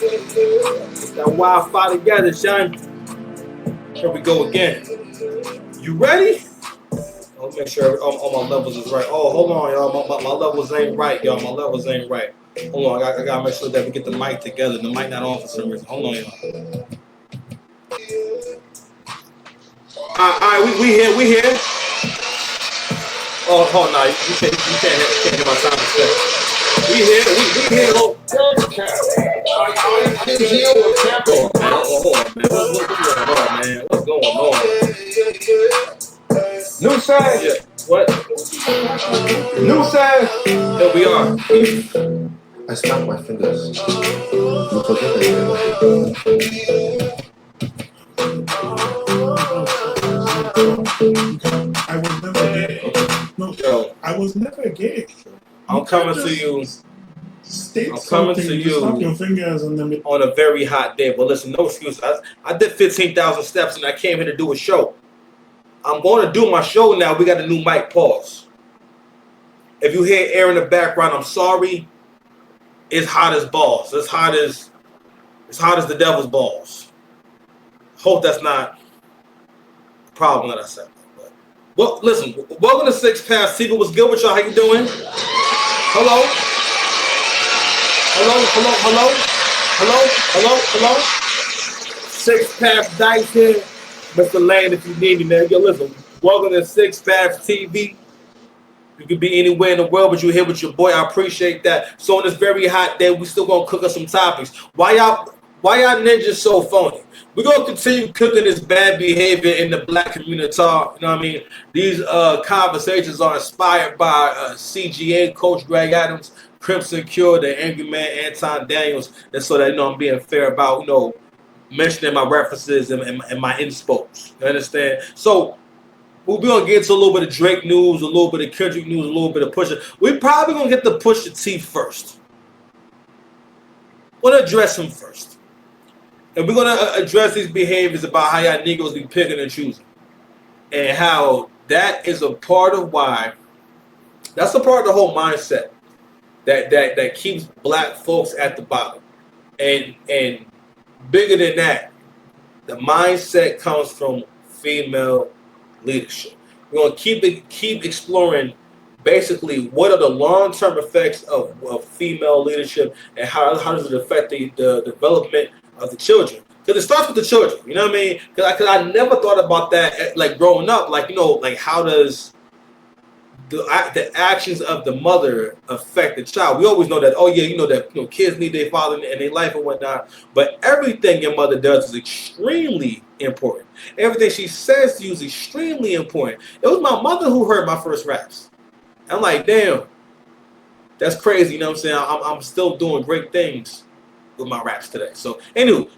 That Wi-Fi together, son. Here we go again. You ready? I'll make sure all my levels is right. Oh, hold on, y'all. My levels ain't right, y'all. My levels ain't right. Hold on, I gotta make sure that we get the mic together. The mic not on for some reason. Hold on, y'all. All right, we here. Oh, hold on, you can't hear my sound effect. We here. Oh, hold on, man. What's going on, man? New size. Yeah. What? New size. Here we are. I snapped my fingers. I was never gay. No, Yo, I was never gay. I'm coming to you. State I'm coming something, to you you snap your fingers and then on a very hot day. But listen, no excuse. I did 15,000 steps and I came here to do a show. I'm going to do my show now. We got a new mic. Pause. If you hear air in the background, I'm sorry. It's hot as balls. It's hot as the devil's balls. Hope that's not a problem that I said. But well, listen. Welcome to Six Past TV. What's good with y'all? How you doing? Hello. Six Past Dice here. Mr. Lane, if you need me, man. Yo, listen. Welcome to Six Past TV. You could be anywhere in the world, but you're here with your boy. I appreciate that. So on this very hot day, we still gonna cook us some topics. Why y'all ninjas so phony? We're gonna continue cooking this bad behavior in the black community. You know what I mean? These conversations are inspired by CGA, Coach Greg Adams, Crimson Cure, the Angry Man, Anton Daniels, and so that I'm being fair about mentioning my references and my inspos. You understand? So we're going to get to a little bit of Drake news, a little bit of Kendrick news, a little bit of Pusha. We're probably going to get the Pusha T first. We're going to address him first. And we're going to address these behaviors about how y'all niggas be picking and choosing. And how that is a part of why, that's a part of the whole mindset that keeps black folks at the bottom. And bigger than that, the mindset comes from female leadership. We're going to keep exploring basically what are the long-term effects of female leadership and how does it affect the development of the children. Because it starts with the children, you know what I mean? Because I never thought about that like growing up, like how does the actions of the mother affect the child? We always know that, kids need their father in their life and whatnot, but everything your mother does is extremely important. Everything she says to you is extremely important. It was my mother who heard my first raps. I'm like, damn, that's crazy. You know what I'm saying? I'm still doing great things with my raps today. So, anyway,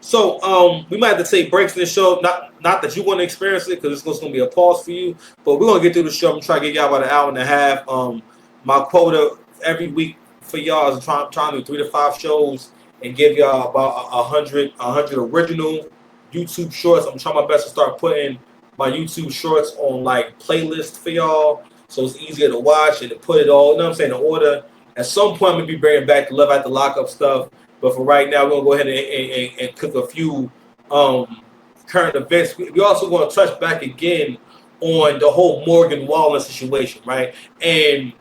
we might have to take breaks in the show. Not that you want to experience it, because it's going to be a pause for you. But we're going to get through the show. I'm trying to get y'all about an hour and a half. My quota every week for y'all is trying to do 3 to 5 shows and give y'all about 100 original YouTube shorts. I'm trying my best to start putting my YouTube shorts on like playlists for y'all, so it's easier to watch and to put it all, you know what I'm saying, in order. At some point, I'm going to be bringing back the Love at the Lockup stuff. But for right now, we're going to go ahead and cook a few current events. We also going to touch back again on the whole Morgan Wallen situation, right? And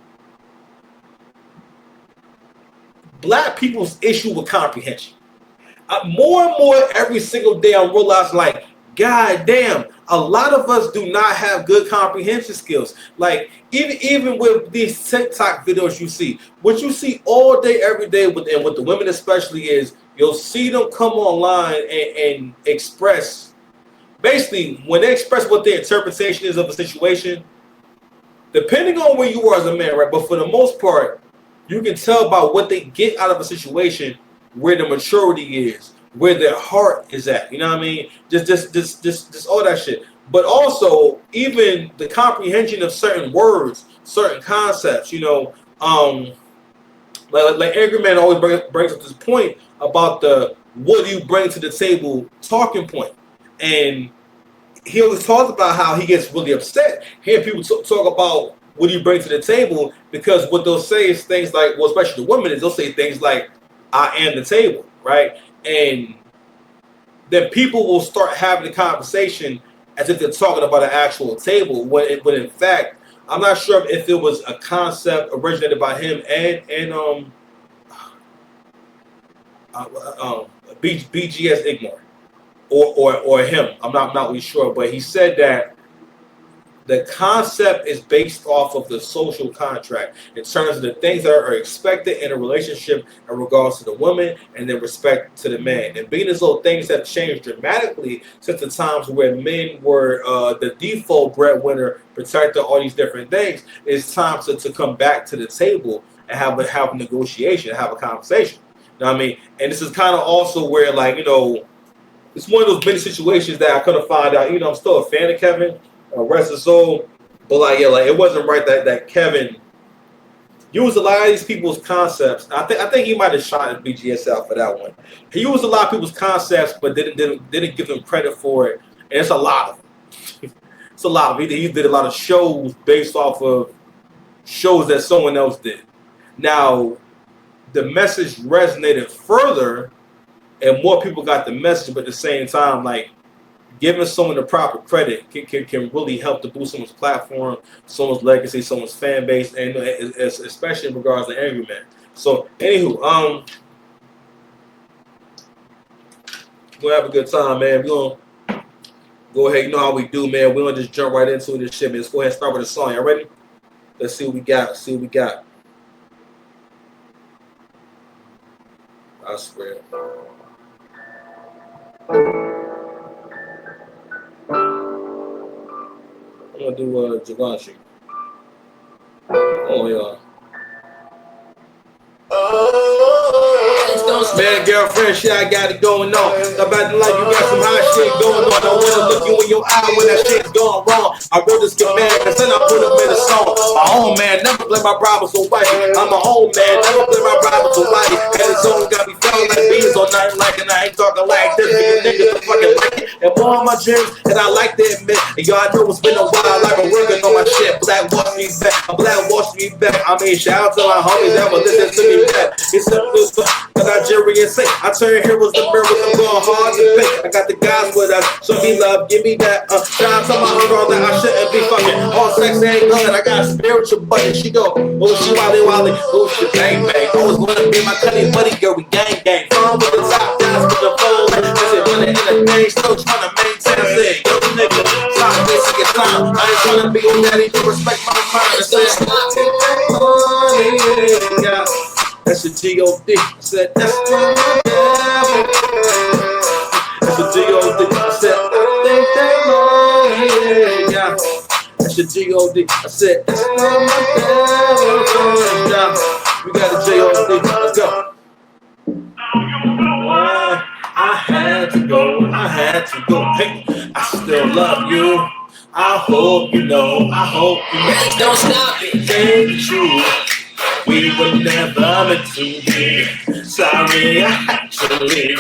black people's issue with comprehension. More and more every single day, I'm realizing, like, God damn, a lot of us do not have good comprehension skills. Like, even with these TikTok videos you see, what you see all day, every day, with the women especially, is you'll see them come online and express, basically, when they express what their interpretation is of a situation, depending on where you are as a man, right? But for the most part, you can tell by what they get out of a situation where the maturity is, where their heart is at. You know what I mean? Just all that shit. But also, even the comprehension of certain words, certain concepts, like Angry Man always brings up this point about the what do you bring to the table talking point. And he always talks about how he gets really upset hearing people talk about what do you bring to the table, because what they'll say is things like, well, especially the women, is they'll say things like, I am the table, right? and then people will start having the conversation as if they're talking about an actual table. When in fact, I'm not sure if it was a concept originated by him and BGS Ignore or him. I'm not really sure, but he said that the concept is based off of the social contract in terms of the things that are expected in a relationship in regards to the woman and then respect to the man. And being as though things have changed dramatically since the times where men were the default breadwinner, protector, all these different things, it's time to come back to the table and have a negotiation, have a conversation. You know what I mean? And this is kind of also where, like, you know, it's one of those many situations that I couldn't find out. You know, I'm still a fan of Kevin. Rest his soul, but like it wasn't right that Kevin used a lot of these people's concepts. I think he might have shot BGS out for that one. He used a lot of people's concepts, but didn't give them credit for it. And it's a lot of them. It's a lot of it. He did a lot of shows based off of shows that someone else did. Now, the message resonated further, and more people got the message, but at the same time, like, giving someone the proper credit can really help to boost someone's platform, someone's legacy, someone's fan base, and especially in regards to Angry Man. So, anywho, we'll have a good time, man. We're going to go ahead. You know how we do, man. We're going to just jump right into this shit, man. Let's go ahead and start with a song. Y'all ready? Let's see what we got. I swear. I'm gonna do Givenchy. Oh yeah. Man, girlfriend, shit, I got it going on. About the life, you got some hot shit going on. I wanna look you in your eye when that shit's going wrong. I wrote this good man, cause then I put him in a song. My own man, never play my problems so white. I'm my own man, never play my problems so white. And his own got me feeling like bees or nothing like it. I ain't talking like this, but you niggas are fucking like it. And more on my dreams, and I like to admit. And y'all know it's been a while, like I'm working on my shit. Black Wall Street back, Black Wall Street back. I mean, shout out to my homies that will listen to me back. It's simple, the Nigerian say, I turn heroes to mirrors, I'm going hard to pay. I got the guys with us, show me love, give me that. Shout out to my girl that I shouldn't be fucking. All sex ain't good, I got a spiritual buddy. She go, oh, she wally, oh, she bang, bang. Always wanna be my cutty buddy, girl, we gang, gang. Phone with the top guys with the phone. That's it, running in the thing, still trying to maintain it. Yo, nigga, stop wasting your time. I ain't trying to be your daddy, to respect my mind. I said, yeah. That's a G.O.D. I said, that's my devil. That's a G.O.D. I said, I think that money, yeah. That's a G.O.D. I said, that's my devil, yeah. We got a G.O.D. Let's go. I had to go. Hey, I still love you. I hope you know. Don't stop it. Ain't the truth. We were never meant to be. Sorry, I had to leave.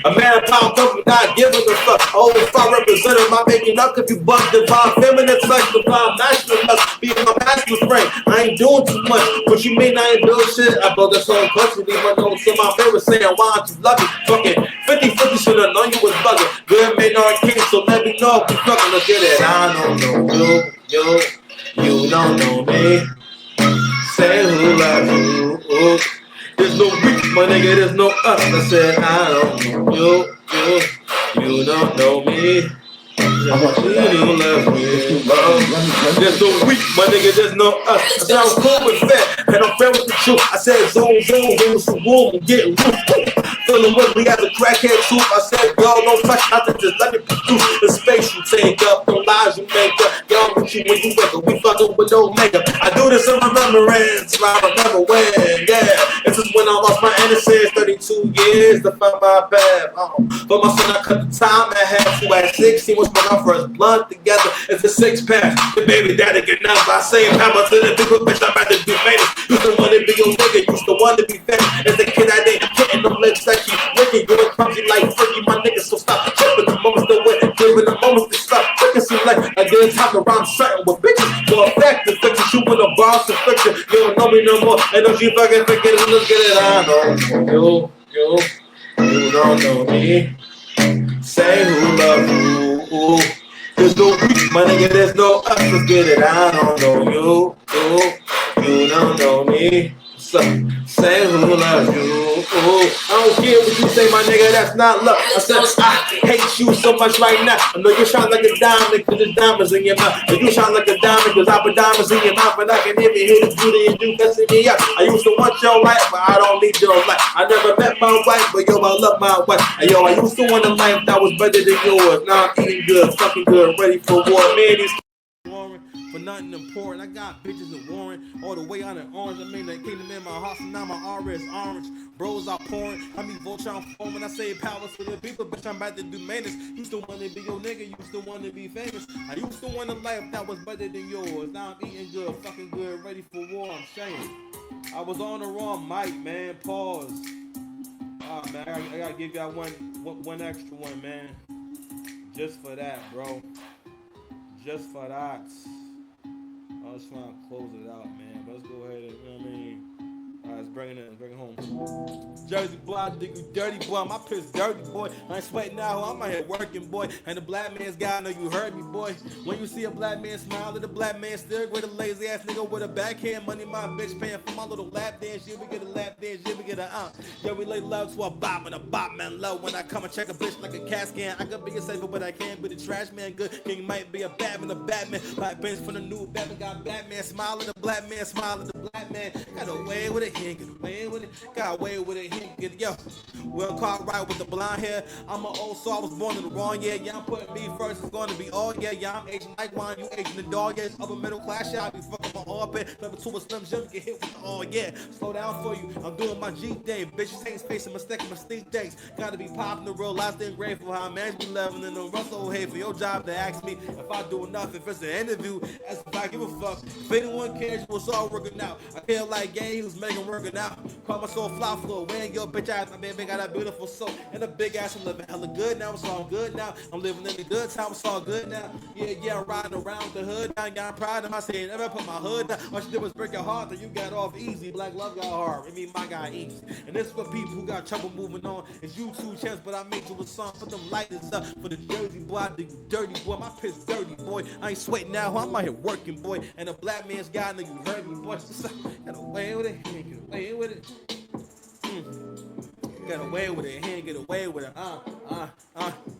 A man popped up without giving a fuck. Oh, if I represented my making up, if you buck divine feminine touch, divine masculine lust, be my master's friend. I ain't doing too much, but you mean I ain't doing shit? I built this whole country, leave my notes in my mirror saying, why aren't you loving? Fucking 50-50 should have known you was bugging. Good man on king, so let me know if you fucking look at it. I don't know you don't know me. Say who loves you. Ooh. There's no we, my nigga, there's no us. I said I don't know you don't know me. You don't love me. There's no we, my nigga, there's no us. I said I'm cool with that, and I'm fair with the truth. I said zone, give us some room and get loose. Feeling ugly as a crackhead tooth. I said, y'all don't touch nothing, just let it produce the space you take up, the lies you make up. Y'all with you when you wake up, we fucking with no makeup. I do this in remembrance, I remember when, yeah. This is when I lost my innocence, 32 years to find my path. For my son, I cut the time I had to at 16, was when I first blunt together. It's a 6-pack, the baby daddy get nuts. I say, hammer to the people, bitch, I'm about to be famous. Used to want to be your nigga, used to want to be famous. As a kid, I didn't get in the lips. Keep looking good, clumsy like freaky, my niggas, so stop tripping the moments to win, giving the moments to stop. Freaking seem like I didn't talk around certain with bitches. For a fact, the bitches you wanna burn boss of fiction. You don't know me no more. And don't you fucking forget it. Let's get it on. You don't know me. Say who love you. There's no we, my nigga, there's no us. Let's get it. I don't know you don't know me. So, say who loves you. I don't care what you say, my nigga, that's not love. I said, I hate you so much right now. I know you shine like a diamond, cause there's diamonds in your mouth. But you shine like a diamond, cause I put diamonds in your mouth. And I can even hear the beauty in you messing me up. I used to want your life, but I don't need your life. I never met my wife, but yo, I love my wife. And yo, I used to want a life that was better than yours. Now I'm eating good, fucking good, ready for war. Man, these for nothing important. I got bitches in Warren, all the way out in Orange. I mean, that kingdom in my heart, so now my aura is orange. Bros are pouring, I mean, vulture on phone when I say power to the people, bitch, I'm about to do maintenance. Used to want to be your nigga, used to want to be famous. I used to want a life that was better than yours. Now I'm eating good, fucking good, ready for war, I'm saying. I was on the wrong mic, man, pause. Man, I gotta give y'all one extra one, man. Just for that, bro. Just for that. I was trying to close it out, man. But let's go ahead and, you know what I mean? Alright, let's bring it home. Jersey boy, I dig you dirty boy. My piss dirty boy. I ain't sweating now, I'm out here working boy. And the black man's guy, I know you heard me boy. When you see a black man smile, the black man still with a lazy ass nigga with a backhand. Money my bitch paying for my little lap dance. Yeah, we get a lap dance, yeah, we get a Yeah, we lay love to a bop and a bop man low. When I come and check a bitch like a cat scan, I could be a safer, but I can't be the trash man good. King might be a Batman, a Batman. Like bench from the new Batman, got Batman smiling, the black man smiling, the black man got away with it. He ain't get away with it, got away with it, he ain't get it, yo. Well, caught right with the blonde hair. I'm an old soul, I was born in the wrong year. Yeah, I'm putting me first, it's gonna be all yeah. Yeah, I'm aging like wine, you aging the dog, yeah. It's upper middle class, yeah, I be fucking my orbit. Level 2 a Slim Jim, get hit with the all yeah. Slow down for you, I'm doing my G thing. Bitches ain't facing mistake things. Gotta be popping the real life, then grateful how man's be loving and the Russell hate for your job to ask me if I do enough. If it's an interview, as if I give a fuck. If anyone cares, it's all working out. I feel like gang, he was making working out. Call myself fly floor, weighing your bitch ass. My baby got a beautiful soul and a big ass. I'm living hella good now, it's all good now. I'm living in the good time, it's all good now. Yeah, I'm riding around the hood now. Yeah, I'm proud of myself. Never put my hood down. All she did was break your heart, then you got off easy. Black love got hard. I mean, my guy easy. And this for people who got trouble moving on. It's YouTube chance, but I made you a song. Put them lighters up for the Jersey boy. I dig you dirty boy. My piss dirty boy. I ain't sweating now, I'm out here working boy. And a black man's guy, nigga, you heard me boy. Got away with it, get away with it. Get away with it, he ain't get away with it.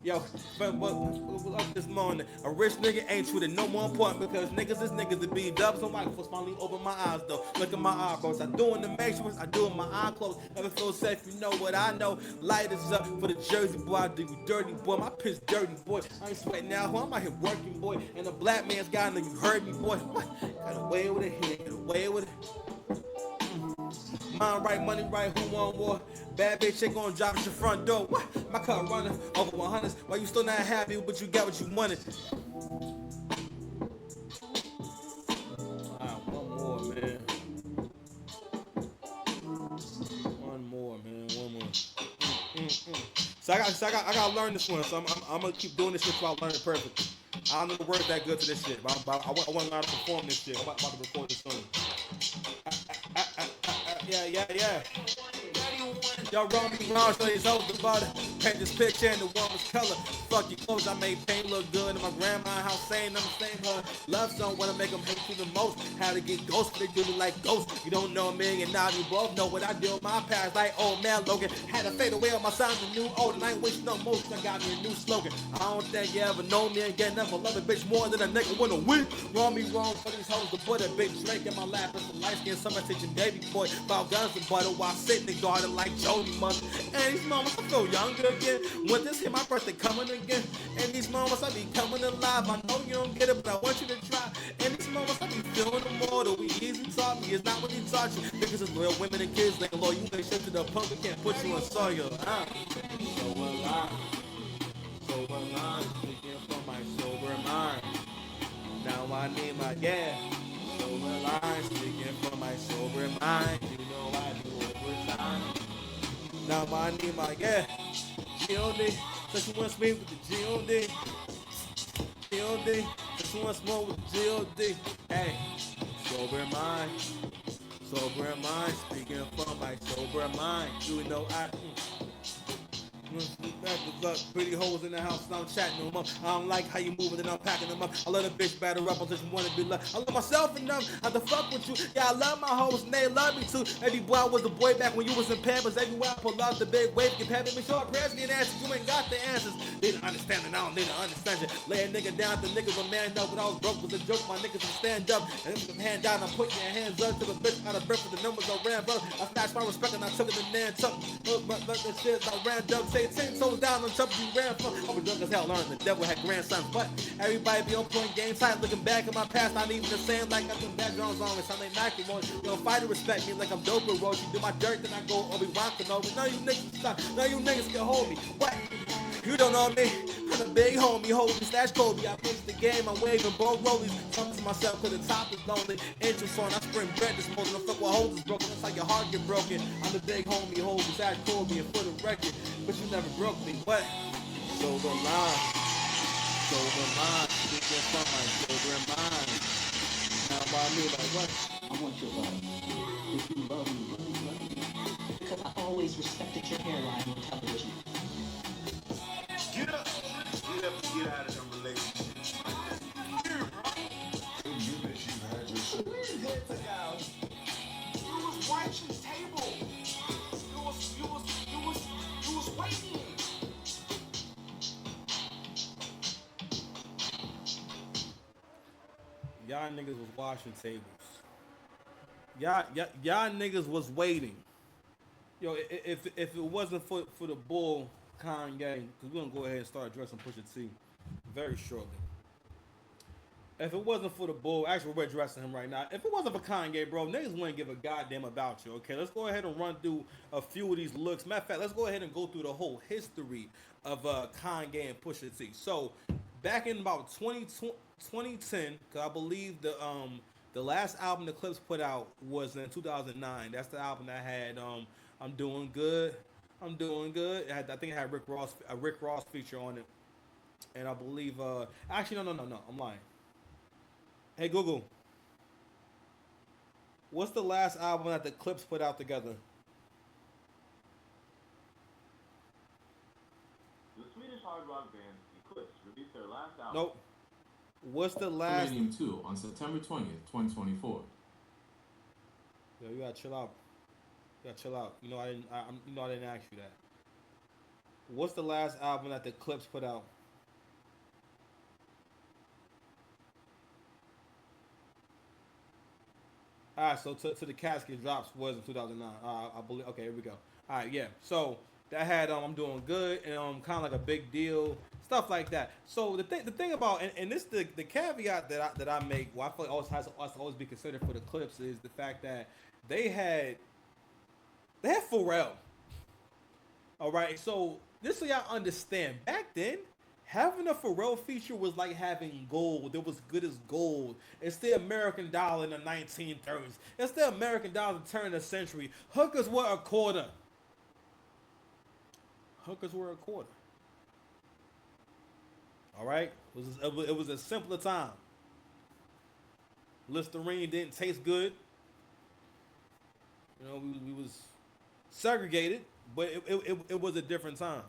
Yo, but up this morning, a rich nigga ain't treated no more important because niggas is niggas to be dubs. So I can finally open my eyes though. Look at my eyebrows. I do in the matrix, I do in my eye closed. Never feel safe, you know what I know. Light is up for the Jersey boy. I dig you dirty boy. My piss dirty boy. I ain't sweating now, I'm out here working boy. And a black man's guy, nigga, you heard me boy. What? Got away with it, he ain't get away with it. Mind right, money right, who want war? Bad bitch ain't gonna drop at your front door. What? My car running over 100s. Why you still not happy, but you got what you wanted? Alright, one more, man. One more. So I gotta learn this one. So I'm gonna keep doing this shit till I learn it perfectly. I don't know the words that good to this shit, but I want to learn how to perform this shit. I'm about to record this song. Yeah. Y'all wrong me wrong, so it's over about it. Paint this picture in the woman's color. Fuck your clothes, I made paint look good. And my grandma house saying I'm the same her. Love song wanna make them hate you the most. How to get ghosts, they do me like ghosts. You don't know me, and now you both know what I do with my past. Like old man Logan. Had to fade away on my son's a new old. And I ain't wasting no motion, I got me a new slogan. I don't think you ever know me and get nothing. Love a bitch more than a nigga with a week. Wrong me wrong for these hoes to put a big Drake in my lap. It's a light skin summer teaching baby boy about guns and butter while sitting in garden like Jody Month. And these moments I feel younger again. When this hit my birthday coming again. And these moments I be coming alive. I know you don't get it, but I want you to try. And these moments I be feeling the more. The we easy taught me is not what he taught you. Niggas is loyal, women and kids ain't loyal. You ain't shit to the punk, we can't put you in soil. So alive, speaking from my sober mind. Now I need my gas. So alive, speaking from my sober mind. You know I do overtime. Now I need my gas. G.O.D. So she wants me with the G.O.D. So she wants more with the G.O.D. Hey. Sober mind, sober mind. Speaking from my sober mind, you know pretty hoes in the house, and I'm chatting them up. I don't like how you moving and I'm packing them up. I let a bitch batter up, I just wanna be loved. I love myself enough, I have to fuck with you. Yeah, I love my hoes and they love me too. Baby boy, I was a boy back when you was in Pampers. Everywhere I pull out the big wave, get pampered. Make sure prayers get answered, you ain't got the answers. Need to understand it, I don't need to understand it. Lay a nigga down, the niggas a man up. When I was broke was a joke, my niggas would stand up. And if you hand down, I'm putting your hands up to the bitch out of breath with the numbers I ran, bro. I snatched my respect and I took it to man tuck. But the shit I ran up, say 10 toes down on top of you ran from. I was drunk as hell, learned the devil had grandsons. But everybody be on point game tight, looking back at my past, not even the same like I put backgrounds on. It's something knocking on. You don't fight to respect me like I'm dope and road. You do my dirt, then I go Obi-Wan Kenobi. None of you niggas stop. None of you niggas can hold me. What? You don't know me. I'm a big homie, holding slash Kobe. I push the game, I'm waving both rollies. Come to myself, cause the top is lonely. Interest on, I spring bread this morning. Don't fuck with holes is broken, that's how your heart get broken. I'm the big homie, holding slash Kobe. And for the record, but you never broke me. What? Sober mind, speaking from my sober mind. Now by me, like what? I want your love. If you love me, really love me. Because I always respected your hairline on television. Get up! Get out of them relationships. Here, bro. You bitch, you had your shit. Where's head to go? You was watching the table. You was waiting. Y'all niggas was washing tables. Y'all niggas was waiting. Yo, if it wasn't for the bull Kanye, because we're gonna go ahead and start addressing Pusha T very shortly. If it wasn't for the bull, actually we're addressing him right now. If it wasn't for Kanye, bro, niggas wouldn't give a goddamn about you. Okay, let's go ahead and run through a few of these looks. Matter of fact, let's go ahead and go through the whole history of Kanye and Pusha T. So back in about 2010, because I believe the last album the Clips put out was in 2009. That's the album that had I'm Doing Good. I'm Doing Good. I think it had a Rick Ross feature on it. And I believe actually no, I'm lying. Hey Google, what's the last album that the Clips put out together? The Swedish hard rock band Eclipse released their last album. Nope. What's the last? Uranium 2 on September 20th, 2024. Yo, you gotta chill out. You gotta chill out. You know I didn't ask you that. What's the last album that the Clips put out? All right, so to the casket drops was in 2009. I believe. Okay, here we go. All right, yeah. So that had I'm Doing Good and kind of like a big deal, stuff like that. So the thing about and this the caveat that I make, well, I feel like always has to always be considered for the Clips is the fact that they had Pharrell. All right, so this so y'all understand. Back then, having a Pharrell feature was like having gold. It was good as gold. It's the American dollar in the 1930s. It's the American dollar turn of the century. Hookers were a quarter. Hookers were a quarter. All right, it was a simpler time. Listerine didn't taste good. You know, we was segregated, but it was a different time.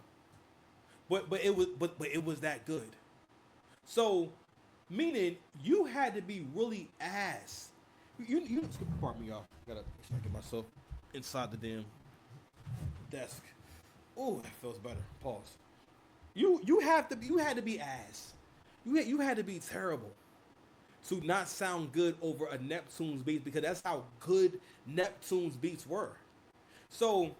But it was that good. So, meaning you had to be really ass. You pardon me, y'all. Gotta get myself inside the damn desk. Oh, that feels better. Pause. You had to be ass. You had to be terrible to not sound good over a Neptune's beats because that's how good Neptune's beats were. So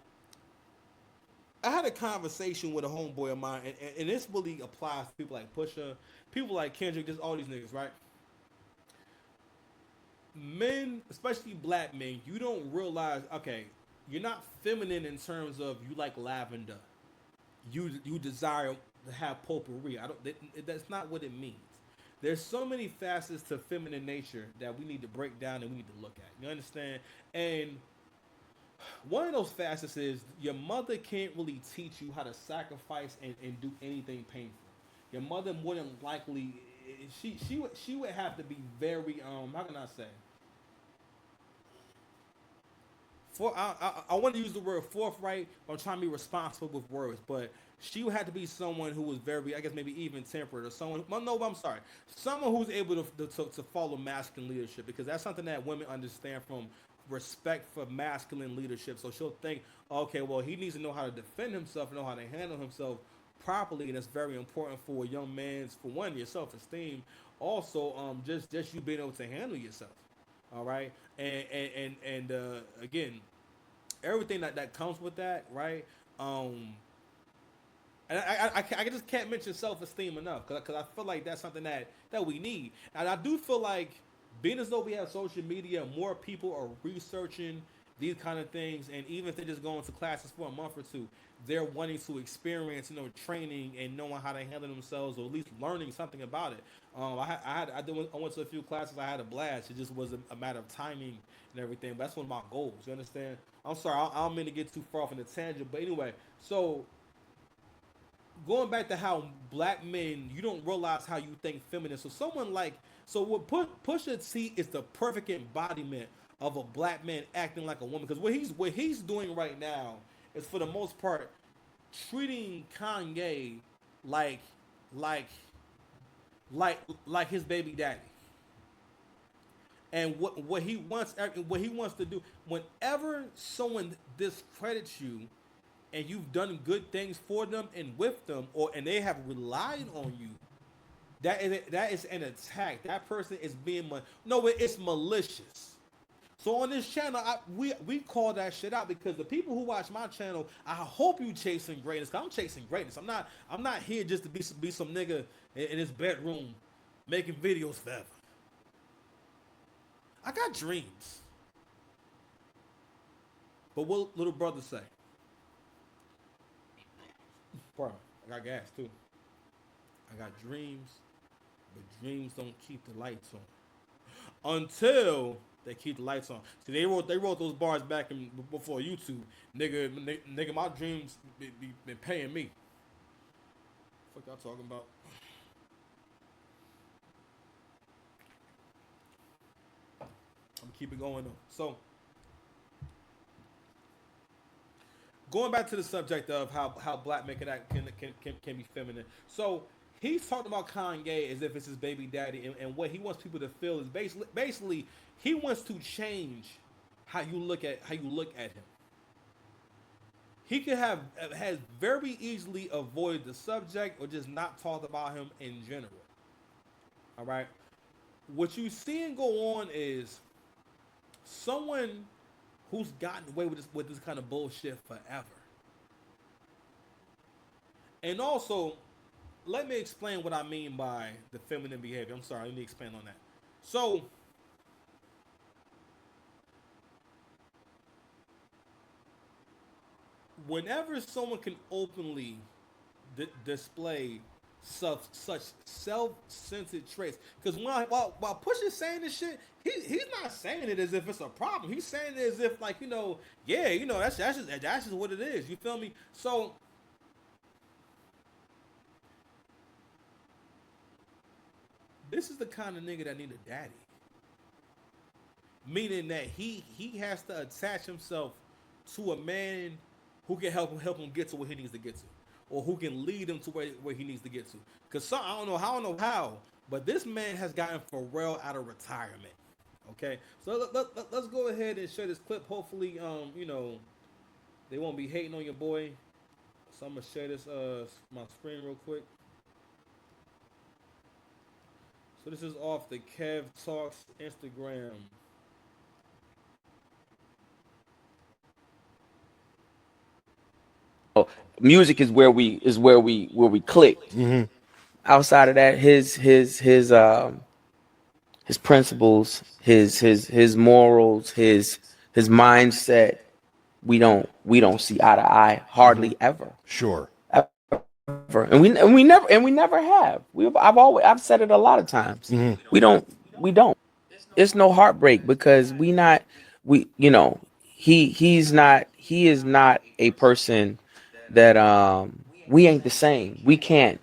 I had a conversation with a homeboy of mine, and this really applies to people like Pusha, people like Kendrick, just all these niggas, right? Men, especially black men, you don't realize, okay, you're not feminine in terms of you like lavender. You desire to have potpourri. That's not what it means. There's so many facets to feminine nature that we need to break down and we need to look at. You understand? And one of those facets is your mother can't really teach you how to sacrifice and do anything painful. Your mother more than likely she would have to be very how can I say? I want to use the word forthright. I'm trying to be responsible with words, but she would have to be someone who was very, I guess, maybe even tempered, or someone. Well, no, I'm sorry, someone who's able to follow masculine leadership, because that's something that women understand from respect for masculine leadership. So she'll think, okay, well, he needs to know how to defend himself, know how to handle himself properly, and it's very important for a young man's, for one, your self esteem. Also, just you being able to handle yourself. All right, and again, everything that comes with that, right? Um, and I just can't mention self esteem enough, because I feel like that's something that we need. And I do feel like, being as though we have social media, more people are researching these kind of things, and even if they're just going to classes for a month or two, they're wanting to experience, training and knowing how to handle themselves, or at least learning something about it. I went to a few classes. I had a blast. It just was a matter of timing and everything. But that's one of my goals. You understand? I'm sorry, I don't mean to get too far off in the tangent, but anyway, so going back to how black men, you don't realize how you think feminine. So someone like, so what Pusha T is the perfect embodiment of a black man acting like a woman. Because what he's doing right now is, for the most part, treating Kanye like like like his baby daddy. And what he wants to do, whenever someone discredits you and you've done good things for them and with them, or and they have relied on you, that is an attack. That person is being no, it's malicious. So on this channel, we call that shit out, because the people who watch my channel, I hope you chasing greatness. 'Cause I'm chasing greatness. I'm not here just to be some nigga in his bedroom making videos forever. I got dreams. But what little brother say? Pardon, I got gas too. I got dreams, but dreams don't keep the lights on until they keep the lights on. See, they wrote those bars back before YouTube. Nigga, my dreams been paying me. What y'all talking about? I'm keep it going though. So, going back to the subject of how black men can be feminine. So he's talking about Kanye as if it's his baby daddy, and what he wants people to feel is basically he wants to change how you look at him. He could have has very easily avoided the subject, or just not talked about him in general. All right. What you seeing go on is someone who's gotten away with this kind of bullshit forever. And also, let me explain what I mean by the feminine behavior. I'm sorry, let me expand on that. So, whenever someone can openly display such self-centered traits, because while Push is saying this shit, he's not saying it as if it's a problem. He's saying it as if, like, yeah, that's just what it is. You feel me? So this is the kind of nigga that need a daddy, meaning that he has to attach himself to a man who can help him get to where he needs to get to, or who can lead him to where he needs to get to. Because I don't know how, but this man has gotten Pharrell out of retirement. Okay, so let's go ahead and share this clip. Hopefully, they won't be hating on your boy. So I'm gonna share this my screen real quick. So this is off the Kev Talks Instagram. Music is where we clicked. Outside of that, his principles, his morals, his mindset, we don't see eye to eye hardly ever. Sure. Ever. And we never have. I've said it a lot of times. We don't. It's no heartbreak, because we he is not a person that we ain't the same. We can't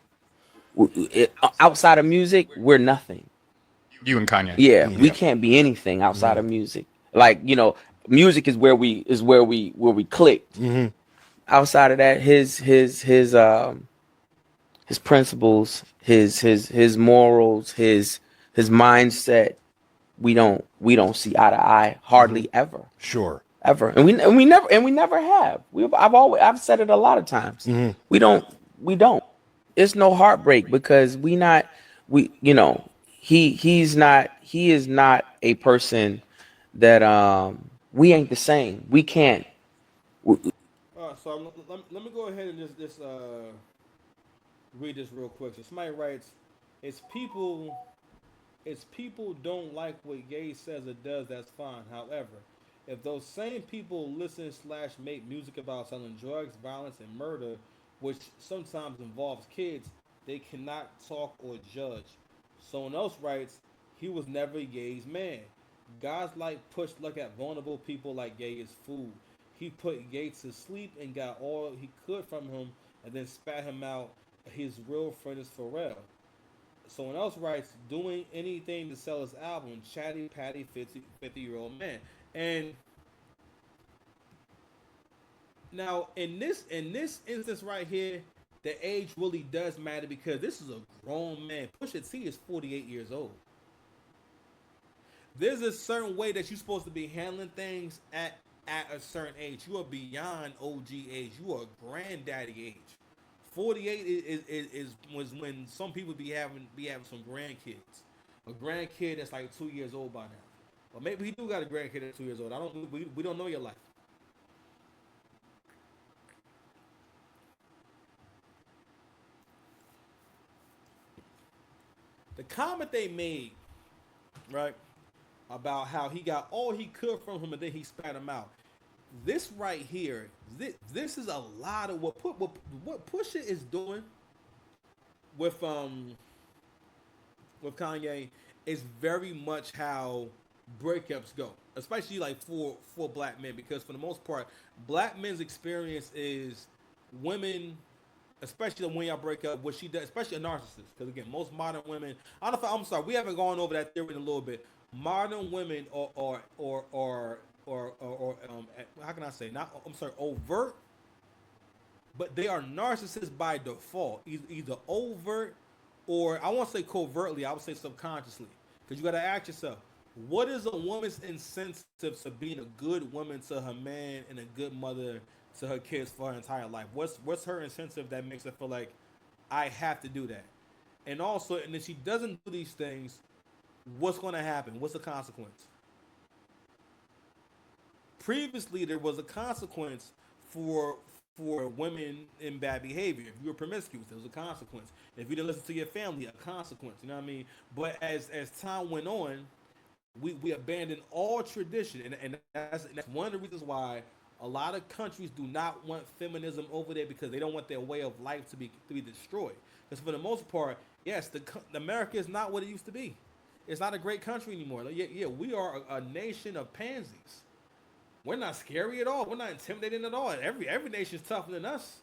outside of music, we're nothing. You and Kanye. Yeah, we can't be anything outside of music. Like, music is where we clicked. Outside of that, his principles, his morals, his mindset, we don't see eye to eye hardly ever. Sure. Ever. And we never have. I've said it a lot of times. We don't. It's no heartbreak because he is not a person that we ain't the same. We can't. All right, so let me go ahead and just read this real quick. So somebody writes, "It's people It's people don't like what Gay says or does, that's fine. However, if those same people listen slash make music about selling drugs, violence, and murder, which sometimes involves kids, they cannot talk or judge." Someone else writes, "He was never Gay's man. Guys like Push look at vulnerable people like Gay as food. He put Gay to sleep and got all he could from him and then spat him out. His real friend is Pharrell." Someone else writes, "Doing anything to sell his album, chatty patty 50-year-old man." And now in this instance right here, the age really does matter because this is a grown man. Pusha T is 48 years old. There's a certain way that you're supposed to be handling things at a certain age. You are beyond OG age. You are granddaddy age. 48 was when some people be having some grandkids. A grandkid that's like 2 years old by now. Or maybe he do got a grandkid that's 2 years old. We don't know your life. The comment they made, right, about how he got all he could from him and then he spat him out. This right here, this is a lot of what Pusha is doing with Kanye is very much how breakups go, especially like for black men, because for the most part, black men's experience is women, especially when y'all break up, what she does, especially a narcissist. Because again, most modern women, I don't know if I'm sorry, we haven't gone over that theory in a little bit. Modern women or how can I say, not, I'm sorry, overt, but they are narcissists by default. Either overt or I won't say covertly, I would say subconsciously. Because you got to ask yourself, what is a woman's incentive to being a good woman to her man and a good mother to her kids for her entire life? What's her incentive that makes her feel like I have to do that? And also, and if she doesn't do these things, what's going to happen? What's the consequence? Previously, there was a consequence for women in bad behavior. If you were promiscuous, there was a consequence. If you didn't listen to your family, a consequence. You know what I mean? But as time went on, we abandoned all tradition, and that's one of the reasons why a lot of countries do not want feminism over there, because they don't want their way of life to be destroyed. Because for the most part, yes, America is not what it used to be. It's not a great country anymore. Like, yeah, we are a nation of pansies. We're not scary at all. We're not intimidating at all. Every nation's tougher than us.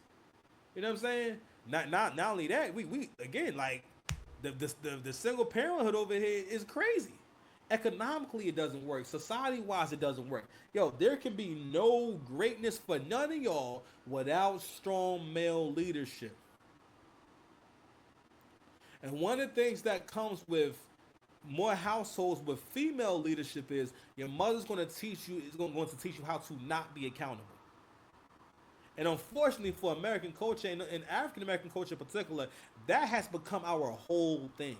You know what I'm saying? Not only that, we again, like the single parenthood over here is crazy. Economically, it doesn't work. Society wise, it doesn't work. Yo, there can be no greatness for none of y'all without strong male leadership. And one of the things that comes with more households with female leadership is your mother's going to teach you going to teach you how to not be accountable. And unfortunately for American culture and African American culture in particular, that has become our whole thing.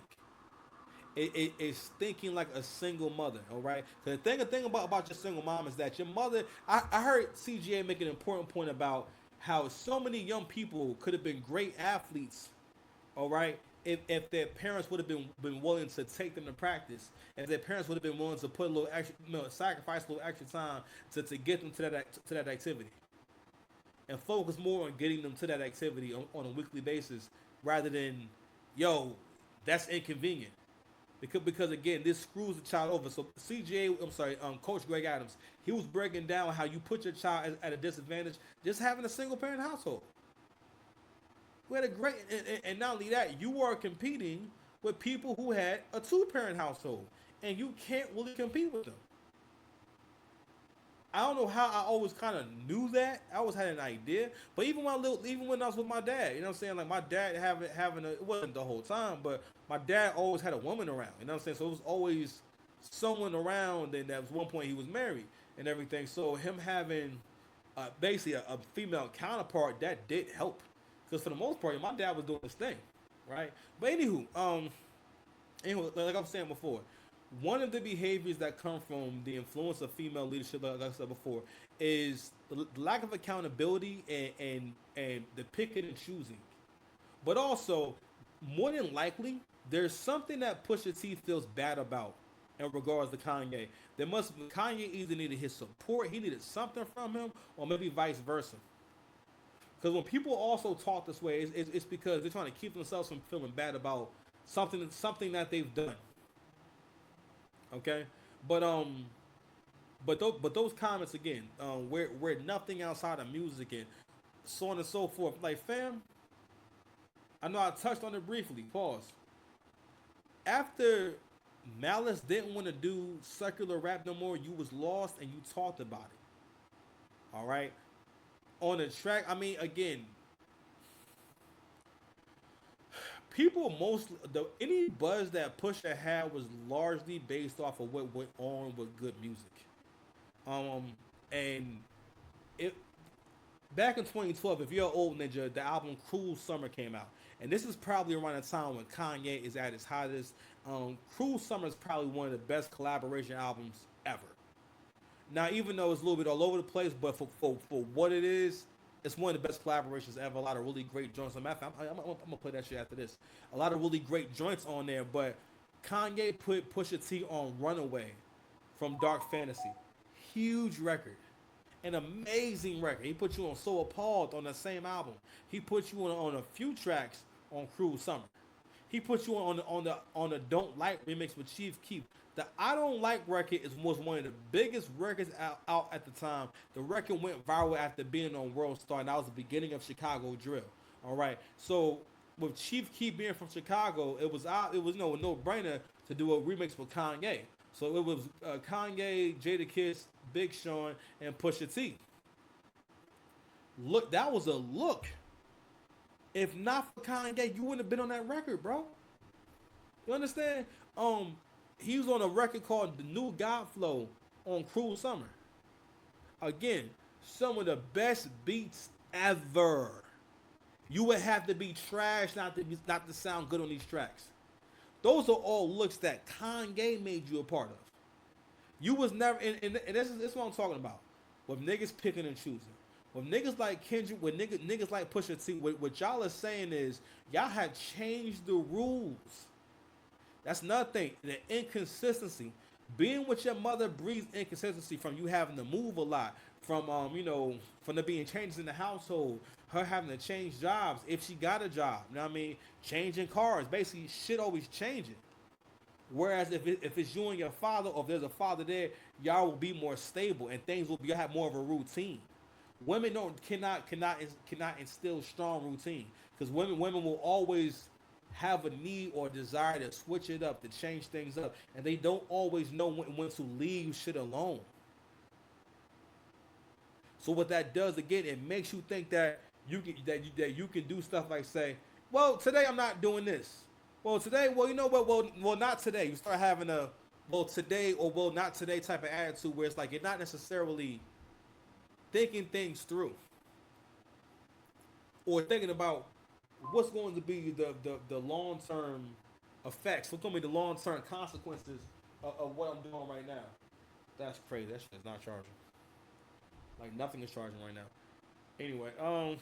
It's thinking like a single mother, all right? Because the thing about your single mom is that your mother, I heard CGA make an important point about how so many young people could have been great athletes, all right, if their parents would have been willing to take them to practice, if their parents would have been willing to put a little extra, sacrifice a little extra time to get them to that activity, and focus more on getting them to that activity on a weekly basis rather than, yo, that's inconvenient. Because again, this screws the child over. So Coach Greg Adams, he was breaking down how you put your child at a disadvantage just having a single parent household. We had a great, and not only that, you are competing with people who had a two-parent household, and you can't really compete with them. I don't know how I always kind of knew that. I always had an idea. But even when I was with my dad, you know what I'm saying? Like my dad having a, it wasn't the whole time, but my dad always had a woman around. You know what I'm saying? So it was always someone around, and at one point he was married and everything. So him having basically a female counterpart, that did help. Because for the most part, my dad was doing his thing, right? But anyway, like I was saying before, one of the behaviors that come from the influence of female leadership, like I said before, is the lack of accountability and the picking and choosing. But also, more than likely, there's something that Pusha T feels bad about in regards to Kanye. Kanye either needed his support, he needed something from him, or maybe vice versa. Because when people also talk this way, it's because they're trying to keep themselves from feeling bad about something that they've done. Okay, but but those comments again, we're nothing outside of music and so on and so forth. Like fam, I know I touched on it briefly. Pause. After Malice didn't want to do secular rap no more, you was lost and you talked about it. All right, on the track. I mean, again, people any buzz that Pusha had was largely based off of what went on with good music. And it back in 2012, if you're an old ninja, the album Cruel Summer came out, and this is probably around the time when Kanye is at his hottest. Cruel Summer is probably one of the best collaboration albums ever. Now, even though it's a little bit all over the place, but for what it is, it's one of the best collaborations ever. A lot of really great joints. I'm gonna play that shit after this. A lot of really great joints on there, but Kanye put Pusha T on Runaway from Dark Fantasy. Huge record. An amazing record. He put you on So Appalled on the same album. He put you on a few tracks on Cruel Summer. He put you on the Don't Like remix with Chief Keef. The I Don't Like record was one of the biggest records out at the time. The record went viral after being on World Star, and that was the beginning of Chicago drill. All right, so with Chief Keef being from Chicago, it was no brainer to do a remix with Kanye. So it was Kanye, Jadakiss, Big Sean, and Pusha T. Look, that was a look. If not for Kanye, you wouldn't have been on that record, bro. You understand? He was on a record called The New God Flow on Cruel Summer. Again, some of the best beats ever. You would have to be trash not to sound good on these tracks. Those are all looks that Kanye made you a part of. You was never, and this is what I'm talking about. With niggas picking and choosing. With niggas like Kendrick, with niggas like Pusha T, what y'all are saying is y'all have changed the rules. That's another thing. The inconsistency. Being with your mother breeds inconsistency from you having to move a lot, from from there being changes in the household, her having to change jobs if she got a job. You know what I mean? Changing cars. Basically, shit always changing. Whereas if it's you and your father, or if there's a father there, y'all will be more stable and things will be, you'll have more of a routine. Women cannot instill strong routine, because women will always have a need or desire to switch it up, to change things up, and they don't always know when to leave shit alone. So what that does, again, it makes you think that you can do stuff like, say, well, today I'm not doing this. Well, today, well, you know what? Well, not today. You start having a well today or well not today type of attitude, where it's like you're not necessarily thinking things through, or thinking about what's going to be the long term effects. What's going to be the long term consequences of what I'm doing right now. That's crazy. That shit is not charging. Like nothing is charging right now. Anyway, I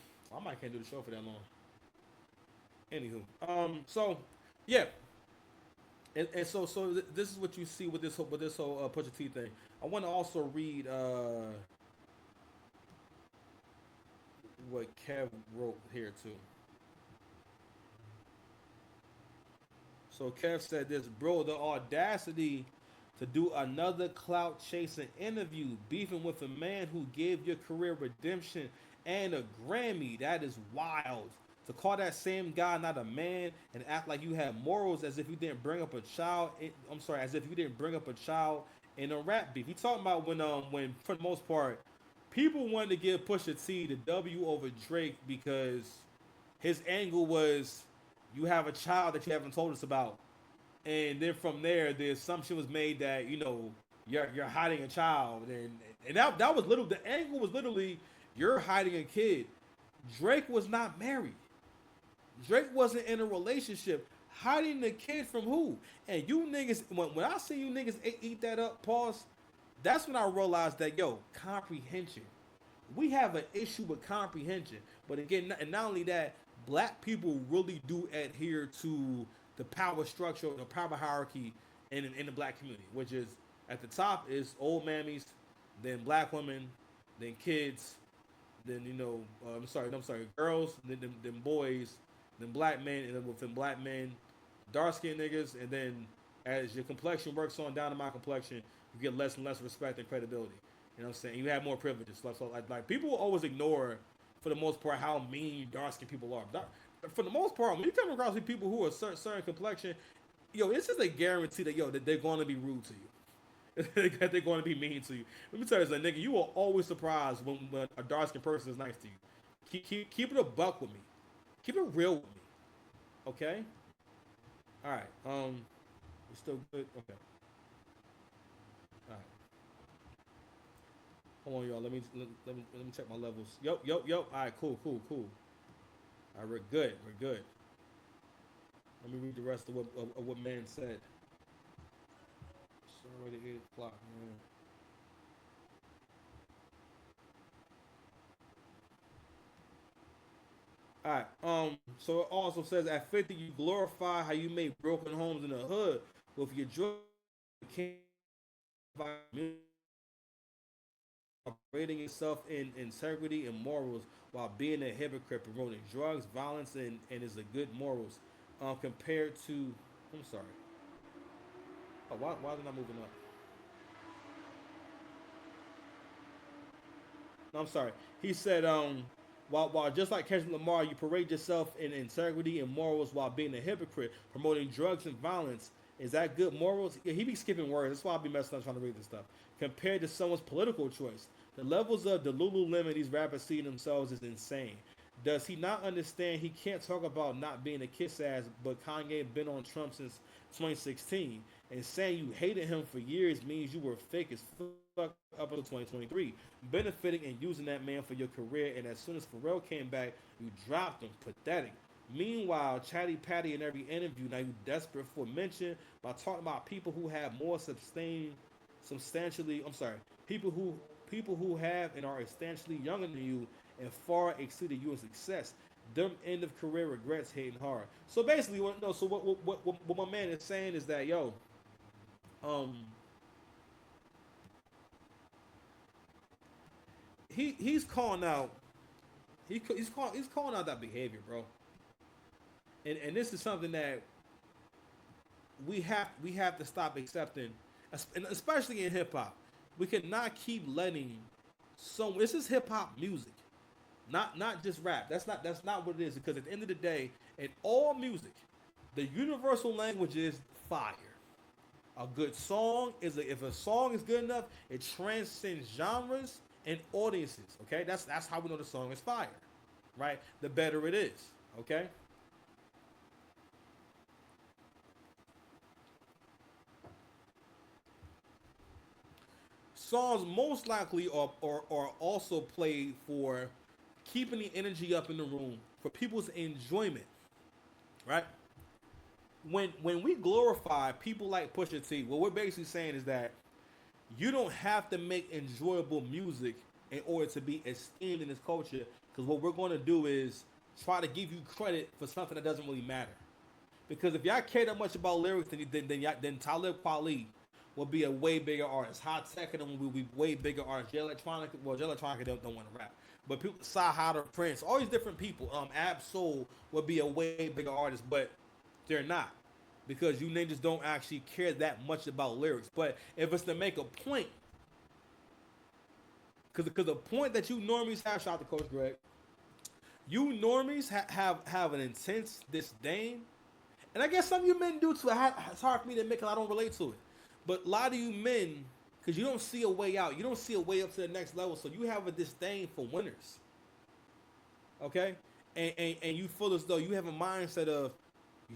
might can't do the show for that long. Anywho, so yeah, and so this is what you see with this whole Pusha T thing. I want to also read what Kev wrote here too. So Kev said this, bro, the audacity to do another clout chasing interview, beefing with a man who gave your career redemption and a Grammy. That is wild. To call that same guy not a man and act like you have morals as if you didn't bring up a child. I'm sorry, as if you didn't bring up a child in a rap beef. He talking about when for the most part, people wanted to give Pusha T the W over Drake because his angle was you have a child that you haven't told us about, and then from there the assumption was made that you're hiding a child, and that was little. The angle was literally you're hiding a kid. Drake was not married. Drake wasn't in a relationship. Hiding the kid from who? And you niggas, when I see you niggas eat that up, pause, that's when I realized that, comprehension. We have an issue with comprehension. But again, and not only that, black people really do adhere to the power structure, the power hierarchy in the black community, which is at the top is old mammies, then black women, then kids, then I'm sorry, girls, then boys, then black men, and then within black men, dark skinned niggas, and then as your complexion works on down to my complexion, you get less and less respect and credibility. You know what I'm saying? You have more privileges. So like people will always ignore, for the most part, how mean dark skinned people are. For the most part, when you come across people who are certain complexion, this is a guarantee that they're going to be rude to you. That they're going to be mean to you. Let me tell you something, nigga. You are always surprised when a dark skinned person is nice to you. Keep it a buck with me. Keep it real with me. Okay. All right. We still good. Okay. All right. Hold on, y'all. Let me check my levels. Yo. All right. Cool. All right. We're good. Let me read the rest of what man said. It's already 8 o'clock, man. All right. So it also says at 50, you glorify how you made broken homes in the hood with your drug, operating yourself in integrity and morals while being a hypocrite, promoting drugs, violence, and is a good morals. Compared to, I'm sorry. Oh, why is it not moving up? No, I'm sorry. He said, while just like Kendrick Lamar, you parade yourself in integrity and morals while being a hypocrite, promoting drugs and violence. Is that good morals? Yeah, he be skipping words. That's why I be messing up trying to read this stuff. Compared to someone's political choice, the levels of the Lululemon these rappers see themselves is insane. Does he not understand he can't talk about not being a kiss ass, but Kanye been on Trump since 2016, and saying you hated him for years means you were fake as fuck up until 2023, benefiting and using that man for your career, and as soon as Pharrell came back, you dropped him. Pathetic. Meanwhile, Chatty Patty in every interview, now you desperate for mention by talking about people who have more substantially, I'm sorry, people who have and are substantially younger than you and far exceeded you in success. Them end of career regrets hating hard. So basically, what my man is saying is that um, he's calling out he's calling out that behavior, bro. And this is something that we have to stop accepting, and especially in hip hop. We cannot keep letting this is hip hop music, not just rap. That's not what it is. Because at the end of the day, in all music, the universal language is fire. A good song is if a song is good enough, it transcends genres and audiences. Okay, that's how we know the song is fire, right? The better it is. Okay. Songs most likely are also played for keeping the energy up in the room for people's enjoyment, right? When we glorify people like Pusha T, what we're basically saying is that you don't have to make enjoyable music in order to be esteemed in this culture. Because what we're going to do is try to give you credit for something that doesn't really matter. Because if y'all care that much about lyrics, then Talib Kweli will be a way bigger artist. Hot Tech and them will be way bigger artists. Jay Electronica, well, Jay Electronica don't want to rap, but people, Sahada, Prince, all these different people, Ab Soul will be a way bigger artist, but they're not because you ninjas don't actually care that much about lyrics. But if it's to make a point, because the point that you normies have, shout out to Coach Greg, you normies have an intense disdain. And I guess some of you men do too. It's hard for me to admit because I don't relate to it. But a lot of you men Because you don't see a way out. You don't see a way up to the next level. So you have a disdain for winners. Okay? And you feel as though you have a mindset of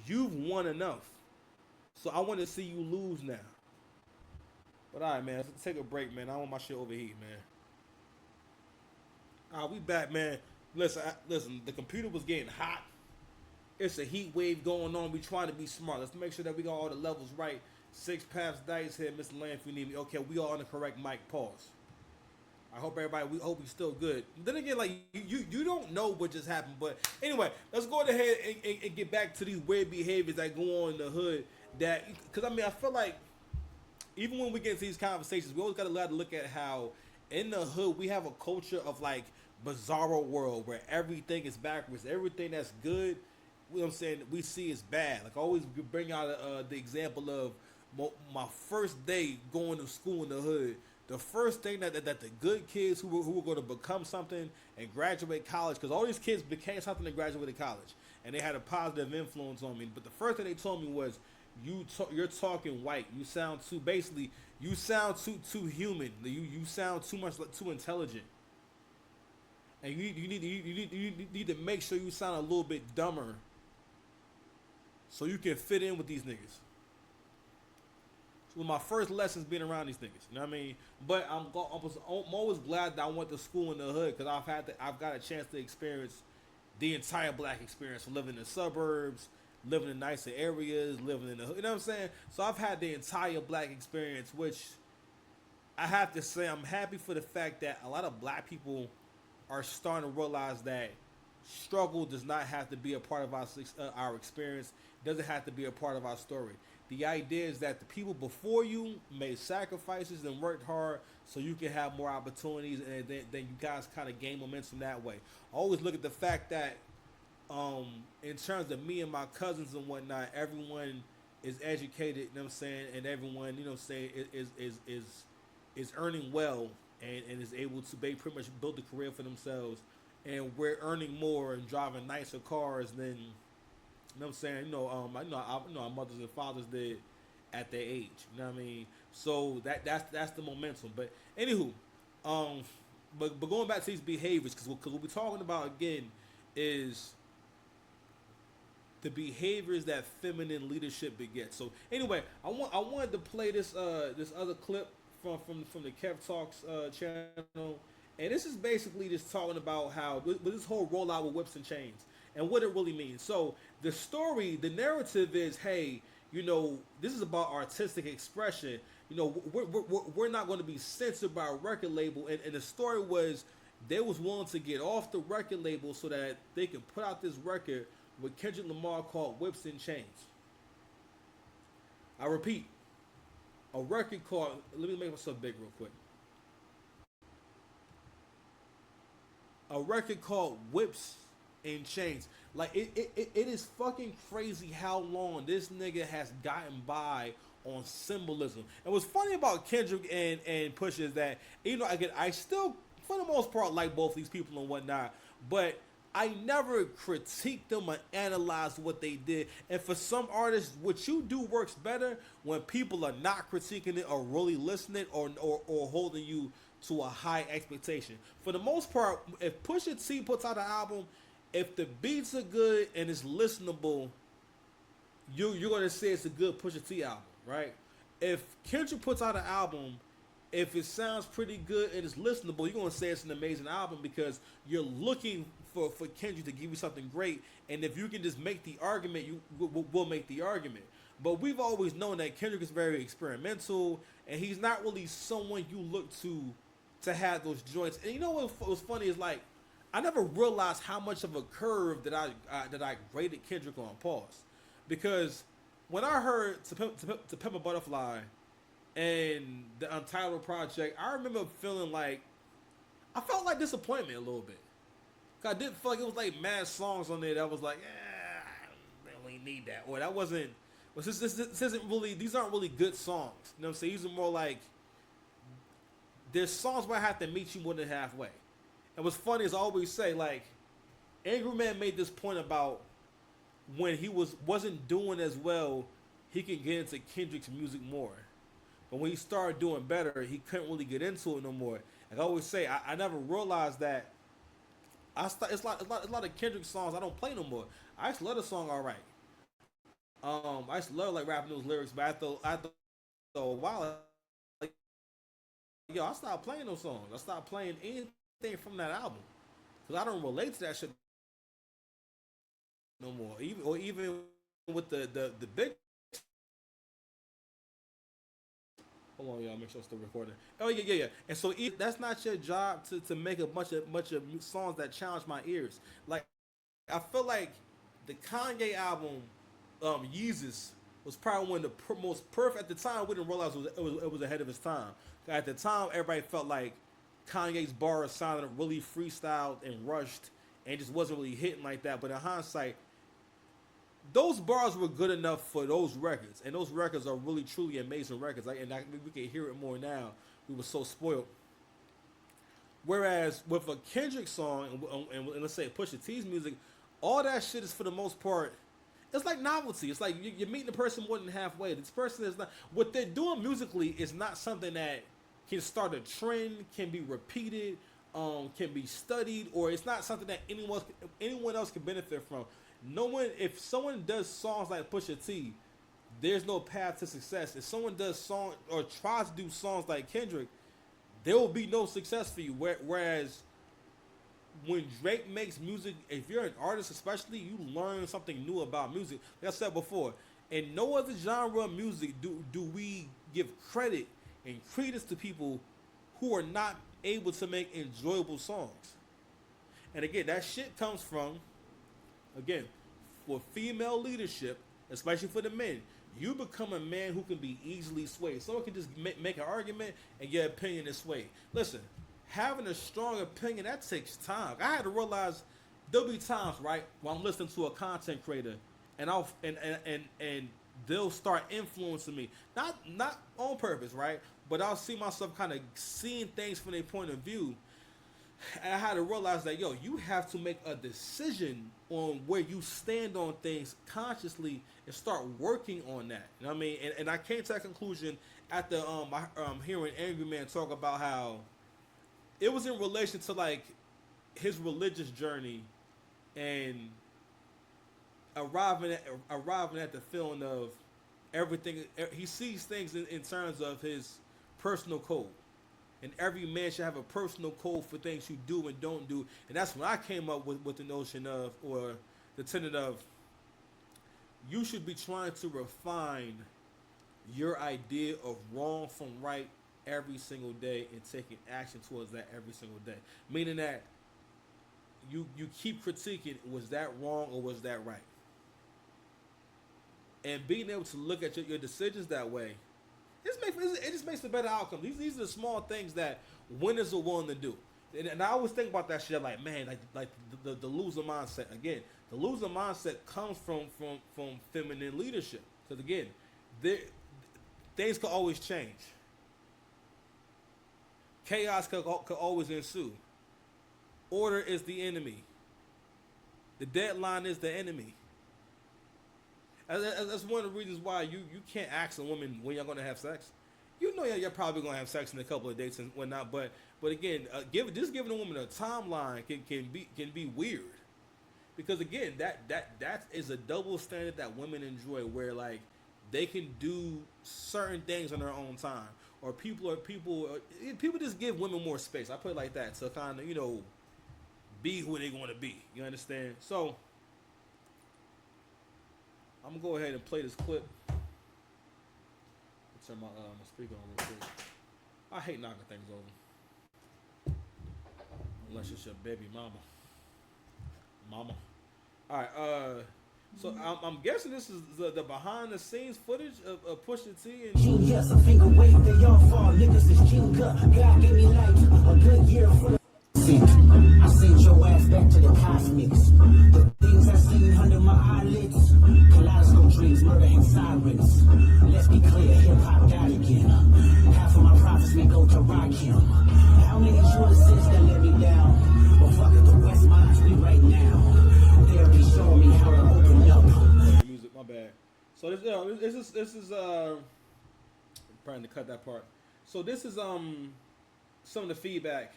you've won enough. So I want to see you lose now. But all right, man. Let's take a break, man. I want my shit overheat, man. All right, we back, man. Listen. The computer was getting hot. It's a heat wave going on. We trying to be smart. Let's make sure that we got all the levels right. 6 paths dice here, Mr. Land, if you need me. Okay, we all on the correct mic. Pause. I hope everybody. We hope we still good. Then again, like you don't know what just happened. But anyway, let's go ahead and get back to these weird behaviors that go on in the hood. That because I mean I feel like even when we get into these conversations, we always got to look at how in the hood we have a culture of like bizarro world where everything is backwards. Everything that's good, you know what I'm saying, we see is bad. Like I always bring out the example of my first day going to school in the hood. The first thing that the good kids who were going to become something and graduate college, because all these kids became something and graduated college, and they had a positive influence on me. But the first thing they told me was, you're talking white. You sound too human. You sound too intelligent, and you need to make sure you sound a little bit dumber, so you can fit in with these niggas. So my first lessons being around these niggas, you know what I mean? But I'm always glad that I went to school in the hood because I've got a chance to experience the entire black experience from living in the suburbs, living in nicer areas, living in the hood. You know what I'm saying? So I've had the entire black experience, which I have to say I'm happy for the fact that a lot of black people are starting to realize that struggle does not have to be a part of our experience. It doesn't have to be a part of our story. The idea is that the people before you made sacrifices and worked hard so you can have more opportunities, and then you guys kind of gain momentum that way. I always look at the fact that in terms of me and my cousins and whatnot, everyone is educated, you know what I'm saying, and everyone, you know what I'm saying, is earning well and is able to pretty much build a career for themselves. And we're earning more and driving nicer cars than, you know what I'm saying, I know our mothers and fathers did at their age. You know what I mean? So that's the momentum. But anywho, but going back to these behaviors, because what we're talking about again is the behaviors that feminine leadership begets. So anyway, I wanted to play this other clip from the Kev Talks channel. And this is basically just talking about how with this whole rollout with whips and chains and what it really means. So the story, the narrative is, hey, this is about artistic expression. We're not going to be censored by a record label. And the story was they was willing to get off the record label so that they could put out this record with Kendrick Lamar called Whips and Chains. I repeat, a record called, let me make myself big real quick. A record called Whips and Chains. Like it is fucking crazy how long this nigga has gotten by on symbolism. And what's funny about Kendrick and Pusha is that I still for the most part like both these people and whatnot, but I never critique them or analyze what they did. And for some artists, what you do works better when people are not critiquing it or really listening or holding you to a high expectation. For the most part, if Pusha T puts out an album, if the beats are good and it's listenable, you're going to say it's a good Pusha T album, right? If Kendrick puts out an album, if it sounds pretty good and it's listenable, you're going to say it's an amazing album because you're looking for Kendrick to give you something great. And if you can just make the argument, we'll make the argument. But we've always known that Kendrick is very experimental and he's not really someone you look to have those joints. And you know what was funny is, like, I never realized how much of a curve that I graded Kendrick on. Pause. Because when I heard To Pimp a Butterfly and the Untitled Project, I remember feeling like I felt like disappointment a little bit. Cause I didn't feel like it was like mad songs on there that was like, I don't really need that, or that wasn't. Well, this isn't really. These aren't really good songs. You know what I'm saying? These are more like there's songs where I have to meet you more than halfway. And what's funny is I always say, like, Angry Man made this point about when he wasn't doing as well, he could get into Kendrick's music more. But when he started doing better, he couldn't really get into it no more. Like I always say, I never realized that. It's a lot of Kendrick songs I don't play no more. I used to love the song all right. I used to love like rapping those lyrics, but after a while, like, yo, I stopped playing those songs. I stopped playing anything from that album because I don't relate to that shit no more. Even with the big. Hold on, y'all. Make sure I'm still recording. Oh yeah. And so that's not your job to make a bunch of songs that challenge my ears. Like I feel like the Kanye album, Yeezus, was probably one of the most perfect at the time. We didn't realize it was ahead of its time. At the time, everybody felt like Kanye's bars sounded really freestyled and rushed, and just wasn't really hitting like that. But in hindsight, those bars were good enough for those records, and those records are really truly amazing records. We can hear it more now. We were so spoiled. Whereas with a Kendrick song and let's say Pusha T's music, all that shit is for the most part, it's like novelty. It's like you're meeting the person more than halfway. This person is not what they're doing musically is not something that can start a trend, can be repeated, can be studied, or it's not something that anyone else can benefit from. No one, if someone does songs like Pusha T, there's no path to success. If someone does song or tries to do songs like Kendrick, there will be no success for you. Whereas when Drake makes music, if you're an artist especially, you learn something new about music. Like I said before, in no other genre of music do we give credit and credence to people who are not able to make enjoyable songs. And again, that shit comes from, again, for female leadership, especially for the men, you become a man who can be easily swayed. Someone can just make an argument and your opinion is swayed. Listen, having a strong opinion, that takes time. I had to realize there'll be times, right, when I'm listening to a content creator and they'll start influencing me. Not on purpose, right? But I'll see myself kind of seeing things from their point of view. And I had to realize that, yo, you have to make a decision on where you stand on things consciously and start working on that. You know what I mean? And I came to that conclusion after hearing Angry Man talk about how it was in relation to like his religious journey and arriving at the feeling of everything. He sees things in terms of his personal code. And every man should have a personal code for things you do and don't do. And that's when I came up with the notion of, or the tenet of, you should be trying to refine your idea of wrong from right every single day and taking action towards that every single day. Meaning that you keep critiquing, was that wrong or was that right? And being able to look at your decisions that way, it just makes a better outcome. These are the small things that winners are willing to do. And I always think about that shit like, man, like the loser mindset. Again, the loser mindset comes from feminine leadership. Because again, things could always change. Chaos could always ensue. Order is the enemy. The deadline is the enemy. That's one of the reasons why you can't ask a woman when you're going to have sex. You know you're probably going to have sex in a couple of dates and whatnot, but again, giving a woman a timeline can be weird, because again that is a double standard that women enjoy, where like they can do certain things on their own time, or people just give women more space. I put it like that, to kind of be who they want to be. You understand? So I'm gonna go ahead and play this clip. Turn my speaker on real quick. I hate knocking things over, unless it's your baby mama. All right. So I'm guessing this is the behind the scenes footage of Pusha T and. Genius, a finger wave, they all fall. Niggas is king cut. God gave me life, a good year for the. I sent your ass back to the cosmics. The things I seen under my eyelids. Kaleidoscope dreams, murder and sirens. Let's be clear, hip-hop died again. Half of my profits may go to Rakim. How many Judas's that let me down? Well, fuck it, the West Minds, we right now. Therapy showing me how to open up. Music, my bad. So this is Probably to cut that part. So this is some of the feedback,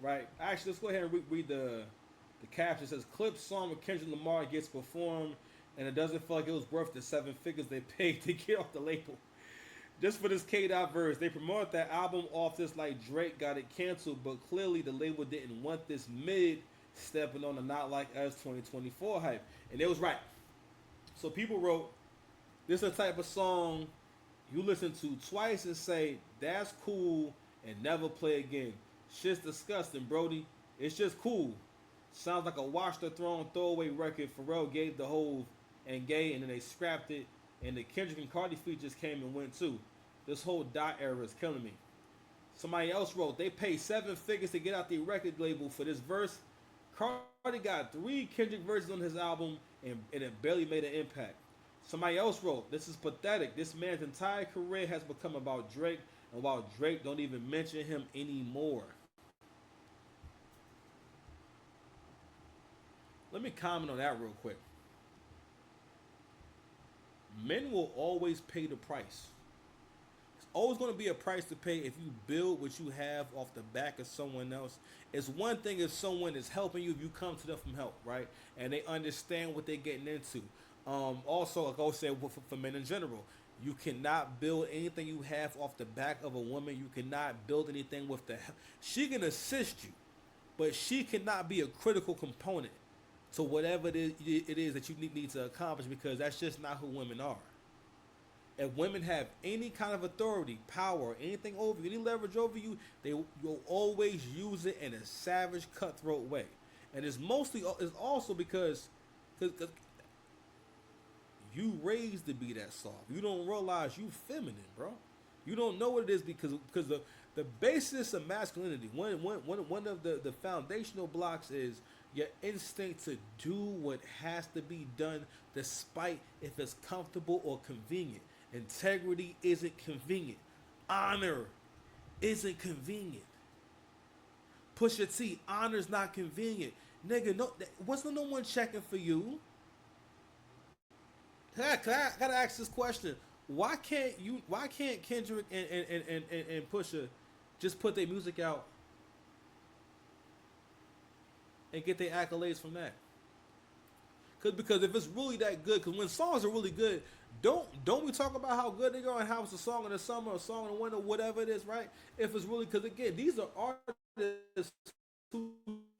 right? Actually, let's go ahead and read the caption. It says, "Clip song with Kendrick Lamar gets performed, and it doesn't feel like it was worth the 7 figures they paid to get off the label. Just for this K-Dot verse, they promoted that album off this like Drake got it canceled, but clearly the label didn't want this mid stepping on the Not Like Us 2024 hype." And it was right. So people wrote, this is the type of song you listen to twice and say, that's cool, and never play again. Shit's disgusting, Brody. It's just cool. Sounds like a Watch the Throne throwaway record Pharrell gave the Hove and Gay, and then they scrapped it, and the Kendrick and Cardi features came and went too. This whole dot era is killing me. Somebody else wrote, they paid 7 figures to get out the record label for this verse. Cardi got 3 Kendrick verses on his album, and it barely made an impact. Somebody else wrote, this is pathetic. This man's entire career has become about Drake, and while Drake don't even mention him anymore. Let me comment on that real quick. Men will always pay the price. It's always going to be a price to pay if you build what you have off the back of someone else. It's one thing if someone is helping you, if you come to them from help, right? And they understand what they're getting into. Also, like I was saying, for men in general, you cannot build anything you have off the back of a woman. You cannot build anything with the help. She can assist you, but she cannot be a critical component to whatever it is that you need to accomplish, because that's just not who women are. If women have any kind of authority, power, anything over you, any leverage over you, they will always use it in a savage, cutthroat way. And it's also because you raised to be that soft. You don't realize you feminine, bro. You don't know what it is because the basis of masculinity, one of the foundational blocks is your instinct to do what has to be done despite if it's comfortable or convenient. Integrity isn't convenient. Honor isn't convenient. Pusha T, honor's not convenient. Nigga, what's no one checking for you? I gotta ask this question. Why can't Kendrick and Pusha just put their music out and get their accolades from that? Because if it's really that good, because when songs are really good, don't we talk about how good they are and how it's a song in the summer, a song in the winter, whatever it is, right? If it's really, because again, these are artists who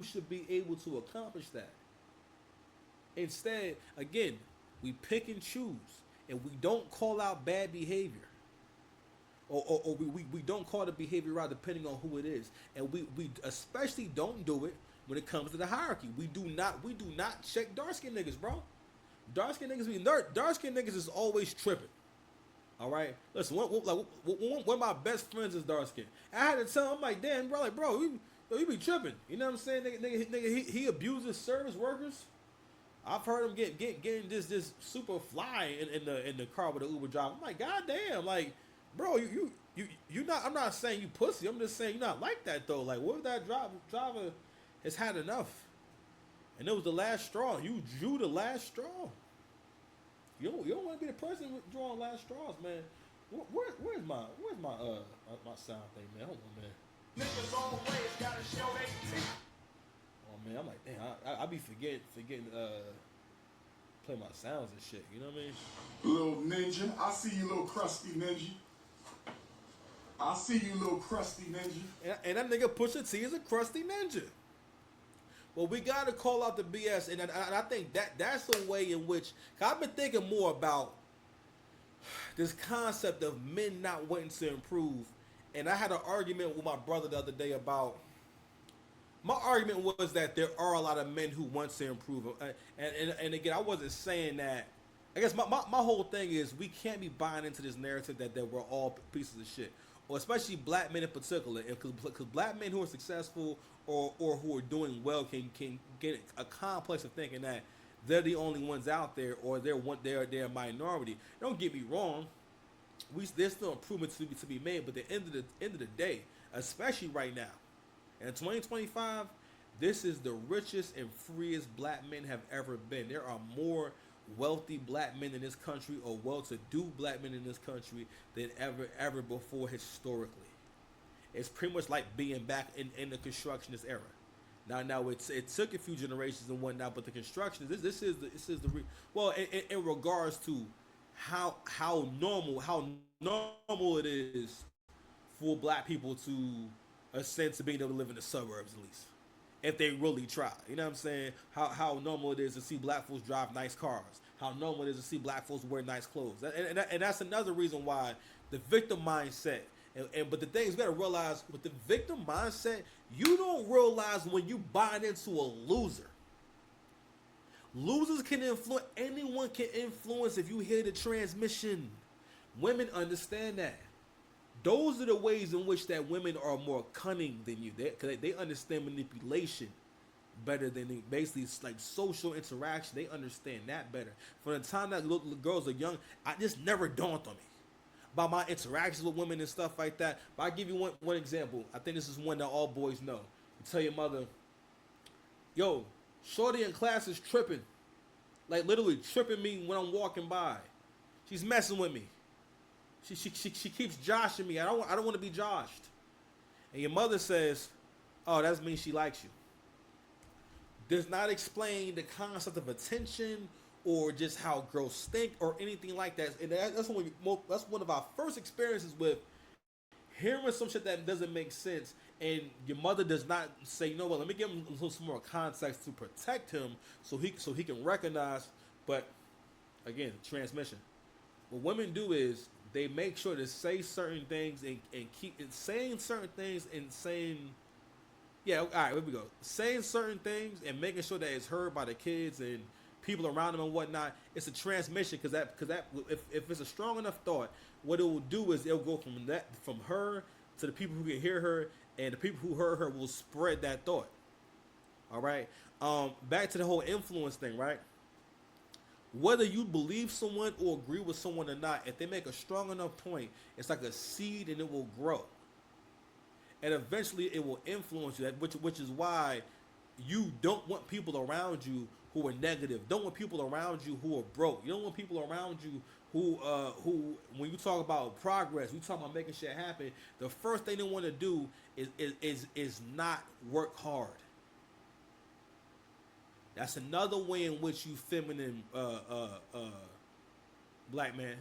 should be able to accomplish that. Instead, again, we pick and choose, and we don't call out bad behavior, or we don't call the behavior out depending on who it is, and we especially don't do it when it comes to the hierarchy. We do not check dark skinned niggas, bro. Dark skinned niggas is always tripping. All right, listen. One of my best friends is dark skinned. I had to tell him, I'm like, damn, bro, you be tripping. You know what I'm saying, nigga? He abuses service workers. I've heard him getting this super fly in the car with the Uber driver. I'm like, god damn, like, bro, you not. I'm not saying you pussy. I'm just saying you're not like that though. Like, what if that driver has had enough, and it was the last straw? You drew the last straw. You don't want to be the person drawing last straws, man. Where's my sound thing, man? Hold on, man. Niggas always gotta show they teeth. Oh man, I'm like, damn, I be forgetting play my sounds and shit. You know what I mean? Little ninja, I see you, little crusty ninja. I see you, little crusty ninja. And that nigga Pusha T is a crusty ninja. Well, we gotta call out the BS, and I think that's the way in which I've been thinking more about this concept of men not wanting to improve. And I had an argument with my brother the other day about. My argument was that there are a lot of men who want to improve, and again, I wasn't saying that. I guess my whole thing is we can't be buying into this narrative that we're all pieces of shit, or especially black men in particular, because black men who are successful or who are doing well can get a complex of thinking that they're the only ones out there, or they're a minority. Don't get me wrong, there's still improvements to be made, but at the end of the day, especially right now. In 2025, this is the richest and freest black men have ever been. There are more wealthy black men in this country or well-to-do black men in this country than ever before historically. It's pretty much like being back in the constructionist era. Now it took a few generations and whatnot, but the construction this is the well in regards to how normal it is for black people to ascend to being able to live in the suburbs at least, if they really try. You know what I'm saying? How normal it is to see black folks drive nice cars. How normal it is to see black folks wear nice clothes. And that's another reason why the victim mindset. But the thing is, you gotta realize with the victim mindset, you don't realize when you buy into a loser. Losers can influence. Anyone can influence if you hear the transmission. Women understand that. Those are the ways in which that women are more cunning than you. They understand manipulation better than they, basically it's like social interaction. They understand that better. From the time that little girls are young, I just never dawned on me about my interactions with women and stuff like that. But I give you one example. I think this is one that all boys know. You tell your mother, yo, shorty in class is tripping. Like literally tripping me when I'm walking by. She's messing with me. She keeps joshing me. I don't want to be joshed. And your mother says, oh, that means she likes you. Does not explain the concept of attention or just how girls stink or anything like that. And that's one of our first experiences with hearing some shit that doesn't make sense. And your mother does not say, you know what, let me give him some more context to protect him so he can recognize. But again, transmission. What women do is they make sure to say certain things and keep saying certain things and saying, yeah, all right, here we go. Saying certain things and making sure that it's heard by the kids and people around them and whatnot. It's a transmission because if it's a strong enough thought, what it will do is it'll go from her to the people who can hear her, and the people who heard her will spread that thought. All right. Back to the whole influence thing, right? Whether you believe someone or agree with someone or not, if they make a strong enough point, it's like a seed and it will grow. And eventually it will influence you, which is why you don't want people around you who are negative. Don't want people around you who are broke. You don't want people around you who when you talk about progress, you talk about making shit happen, the first thing they want to do is not work hard. That's another way in which you feminine black man,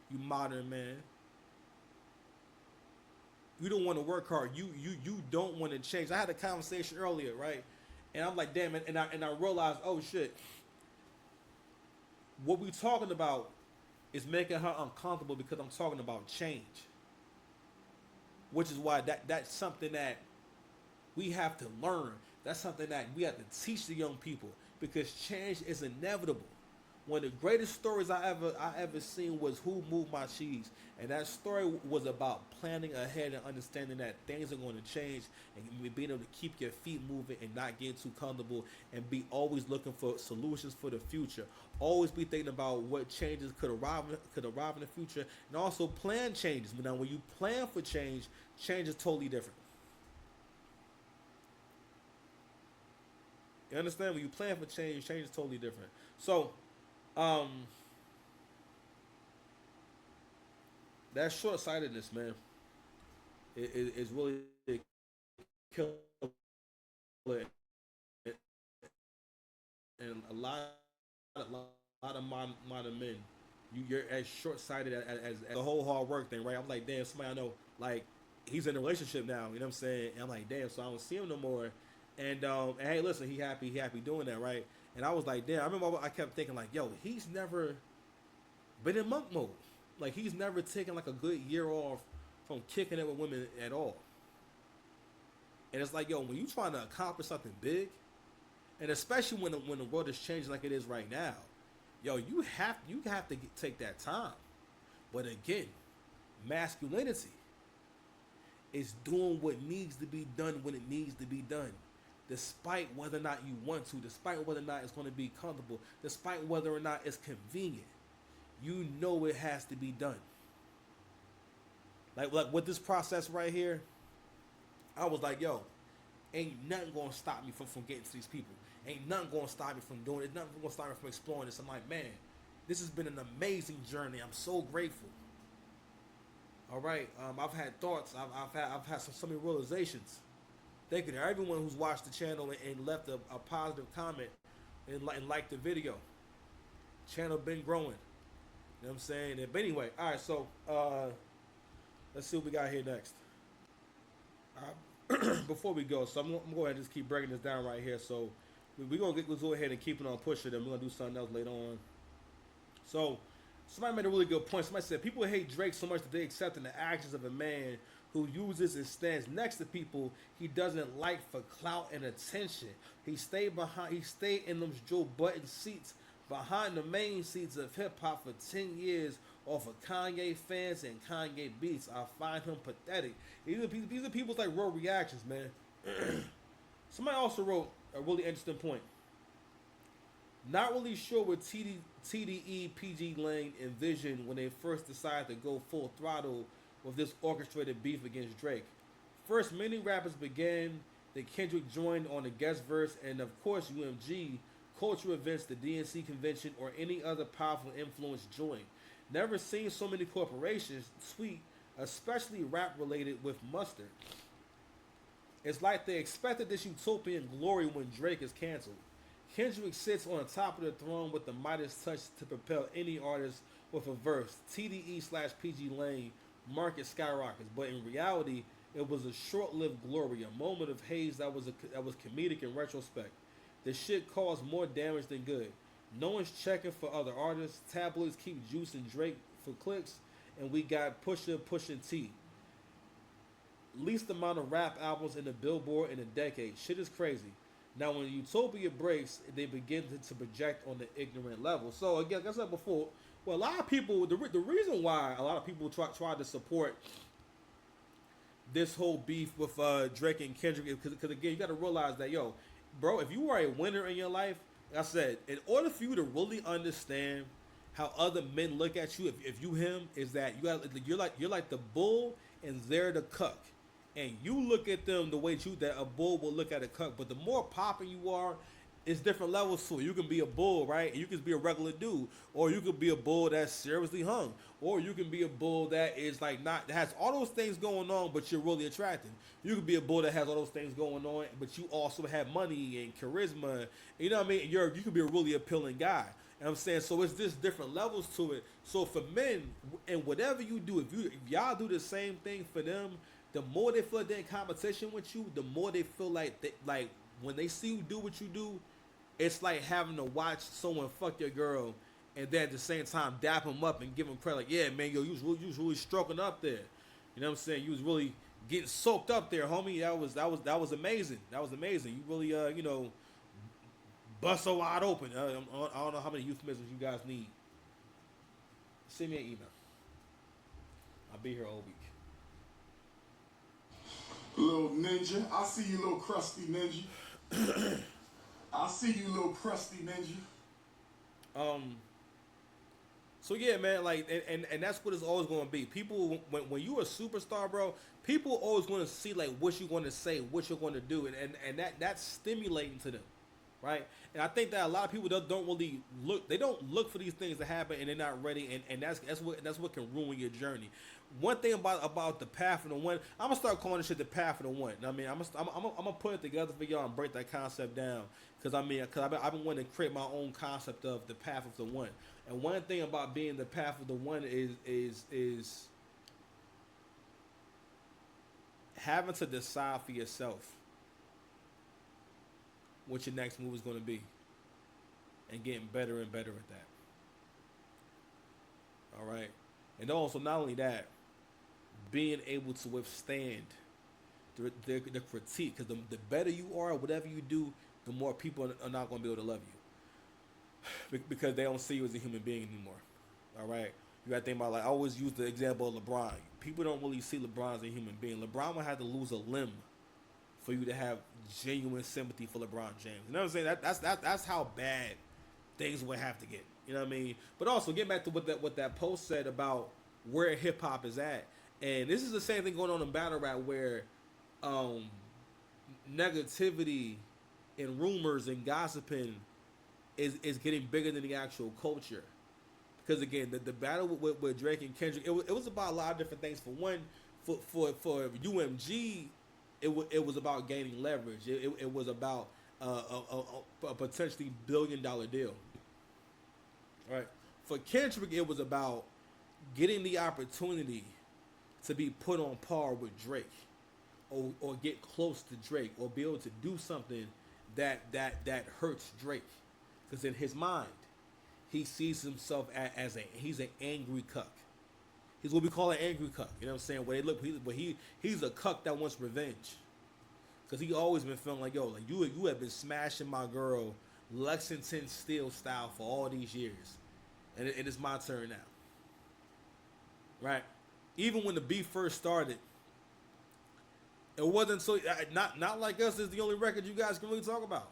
you modern man, you don't want to work hard. You don't want to change. I had a conversation earlier, right? And I'm like, damn it, and I realized, oh shit, what we talking about is making her uncomfortable because I'm talking about change. Which is why that's something that we have to learn. That's something that we have to teach the young people because change is inevitable. One of the greatest stories I ever seen was Who Moved My Cheese, and that story was about planning ahead and understanding that things are going to change and being able to keep your feet moving and not getting too comfortable and be always looking for solutions for the future. Always be thinking about what changes could arrive in the future, and also plan changes. Now, when you plan for change, change is totally different. You understand? When you plan for change, change is totally different. So, that short-sightedness, man, is really killer. And a lot of modern men, you're as short-sighted as the whole hard work thing, right? I'm like, damn, somebody I know, like, he's in a relationship now, you know what I'm saying? And I'm like, damn, so I don't see him no more. And hey, listen, he happy doing that, right? And I was like, damn, I remember I kept thinking like, yo, he's never been in monk mode. Like, he's never taken like a good year off from kicking it with women at all. And it's like, yo, when you trying to accomplish something big, and especially when the world is changing like it is right now, yo, you have to take that time. But again, masculinity is doing what needs to be done when it needs to be done, despite whether or not you want to, despite whether or not it's going to be comfortable, despite whether or not it's convenient. You know it has to be done. Like with this process right here, I was like, yo, ain't nothing gonna stop me from getting to these people. Ain't nothing gonna stop me from doing it. Nothing gonna stop me from exploring this. I'm like, man, this has been an amazing journey. I'm so grateful. All right, I've had thoughts. I've had so many realizations. Thank you to everyone who's watched the channel and left a positive comment and liked the video. Channel been growing. You know what I'm saying? But anyway, all right. So let's see what we got here next. Before we go, so I'm gonna go ahead and just keep breaking this down right here. So we're gonna go ahead and keep it on Pusha. Then we're gonna do something else later on. So somebody made a really good point. Somebody said people hate Drake so much that they accept in the actions of a man who uses and stands next to people he doesn't like for clout and attention. He stayed in those Joe Button seats behind the main seats of hip hop for 10 years off of Kanye fans and Kanye beats. I find him pathetic. These are people's like raw reactions, man. Somebody also wrote a really interesting point. Not really sure what TDE PG Lang envisioned when they first decided to go full throttle with this orchestrated beef against Drake. First, many rappers began, then Kendrick joined on the guest verse, and of course UMG, cultural events, the DNC convention, or any other powerful influence joined. Never seen so many corporations tweet, especially rap related, with mustard. It's like they expected this utopian glory when Drake is canceled. Kendrick sits on top of the throne with the Midas touch to propel any artist with a verse. TDE/PG Lane market skyrockets, but in reality, it was a short-lived glory, a moment of haze that was comedic in retrospect. The shit caused more damage than good. No one's checking for other artists. Tabloids keep juicing Drake for clicks, and we got Pusha pushing T. Least amount of rap albums in the Billboard in a decade. Shit is crazy. Now, when Utopia breaks, they begin to project on the ignorant level. So, again, like I said before, well, a lot of people, the reason why a lot of people try to support this whole beef with Drake and Kendrick is because, again, you got to realize that, yo, bro, if you are a winner in your life, like I said, in order for you to really understand how other men look at you, if you him, is that you're like the bull and they're the cuck. And you look at them the way that a bull will look at a cuck. But the more popping you are, it's different levels to it. You can be a bull, right? And you can be a regular dude. Or you could be a bull that's seriously hung. Or you can be a bull that is like that has all those things going on, but you're really attractive. You could be a bull that has all those things going on, but you also have money and charisma. You know what I mean? You could be a really appealing guy. You know what I'm saying? So it's just different levels to it. So for men, and whatever you do, if y'all do the same thing for them, the more they feel like they're in competition with you, the more they feel like when they see you do what you do, it's like having to watch someone fuck your girl and then at the same time dap them up and give them credit. Like, yeah, man, yo, you was really stroking up there. You know what I'm saying? You was really getting soaked up there, homie. That was amazing. That was amazing. You really bust so wide open. I don't know how many euphemisms you guys need. Send me an email. I'll be here all week. Little ninja. I see you, little crusty ninja. I see you, little crusty ninja. So yeah, man, like, and that's what it's always going to be. People, when you're a superstar, bro, people always want to see like what you're going to say, what you're going to do, and that's stimulating to them, right? And I think that a lot of people don't really look. They don't look for these things to happen, and they're not ready. And that's what can ruin your journey. One thing about the path of the one, I'm gonna start calling this shit the path of the one. I mean, I'm gonna put it together for y'all and break that concept down because I've been wanting to create my own concept of the path of the one. And one thing about being the path of the one is having to decide for yourself what your next move is going to be and getting better and better at that. All right. And also, not only that, being able to withstand the critique, because the better you are, whatever you do, the more people are not going to be able to love you because they don't see you as a human being anymore. All right. You got to think about, like, I always use the example of LeBron. People don't really see LeBron as a human being. LeBron would have to lose a limb for you to have genuine sympathy for LeBron James. You know what I'm saying? That's how bad things would have to get. You know what I mean? But also, get back to what that post said about where hip hop is at. And this is the same thing going on in battle rap where negativity and rumors and gossiping is getting bigger than the actual culture. Because again, the battle with Drake and Kendrick, it was about a lot of different things. For one, for UMG, it was about gaining leverage. It was about a potentially $1 billion deal. Right. For Kendrick, it was about getting the opportunity to be put on par with Drake, or get close to Drake, or be able to do something that hurts Drake, because in his mind, he sees himself as he's an angry cuck. He's what we call an angry cuck. You know what I'm saying? Where they look, he's a cuck that wants revenge, because he always been feeling like, yo, like you have been smashing my girl Lexington Steel style for all these years, and it is my turn now. Right? Even when the beef first started, it wasn't so not like Us is the only record you guys can really talk about.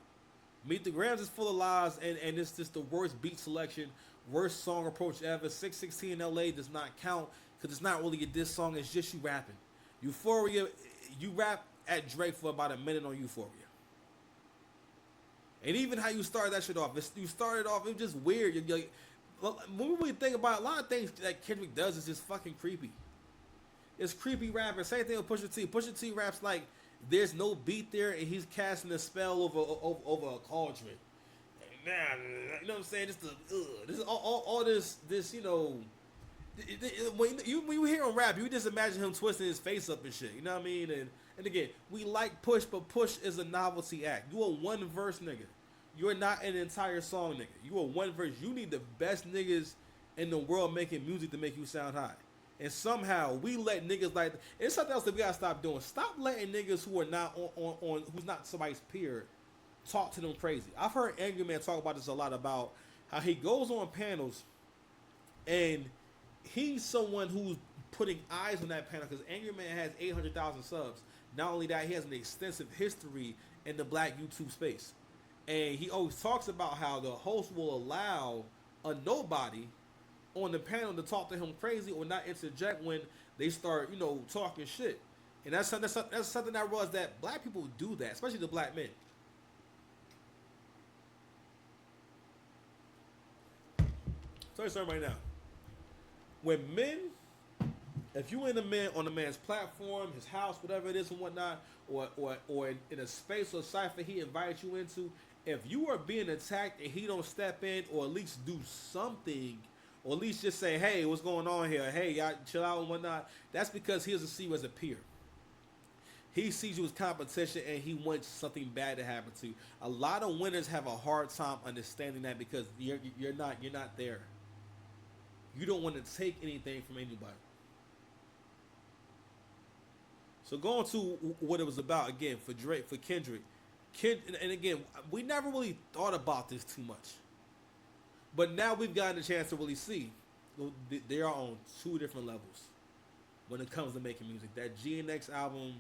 Meet the Grams is full of lies, and it's just the worst beat selection, worst song approach ever. 616 in LA does not count because it's not really a diss song, it's just you rapping. Euphoria, you rap at Drake for about a minute on Euphoria. And even how you started that shit off, you started off, it was just weird. You're like, when we really think about it, a lot of things that Kendrick does is just fucking creepy. It's creepy rapping. Same thing with Pusha T. Pusha T raps like there's no beat there, and he's casting a spell over a cauldron. Nah, you know what I'm saying? Just this is all this you know. When you hear him rap, you just imagine him twisting his face up and shit. You know what I mean? And again, we like Push, but Push is a novelty act. You a one verse nigga. You're not an entire song nigga. You a one verse. You need the best niggas in the world making music to make you sound high. And somehow we let niggas like, it's something else that we gotta stop doing. Stop letting niggas who are not on who's not somebody's peer talk to them crazy. I've heard Angry Man talk about this a lot, about how he goes on panels and he's someone who's putting eyes on that panel, because Angry Man has 800,000 subs. Not only that, he has an extensive history in the black YouTube space. And he always talks about how the host will allow a nobody on the panel to talk to him crazy or not interject when they start, talking shit. And that's something I realized, that black people do that, especially the black men. Tell you something right now. When men, if you in on a man's platform, his house, whatever it is and whatnot, or in a space or cipher he invites you into, if you are being attacked and he don't step in or at least do something, or at least just say, hey, what's going on here? Hey, y'all chill out and whatnot. That's because he doesn't see you as a peer. He sees you as competition, and he wants something bad to happen to you. A lot of winners have a hard time understanding that, because you're not there. You don't want to take anything from anybody. So going to what it was about again for Drake, for Kendrick, and again, we never really thought about this too much. But now we've gotten a chance to really see they are on two different levels when it comes to making music. That GNX album,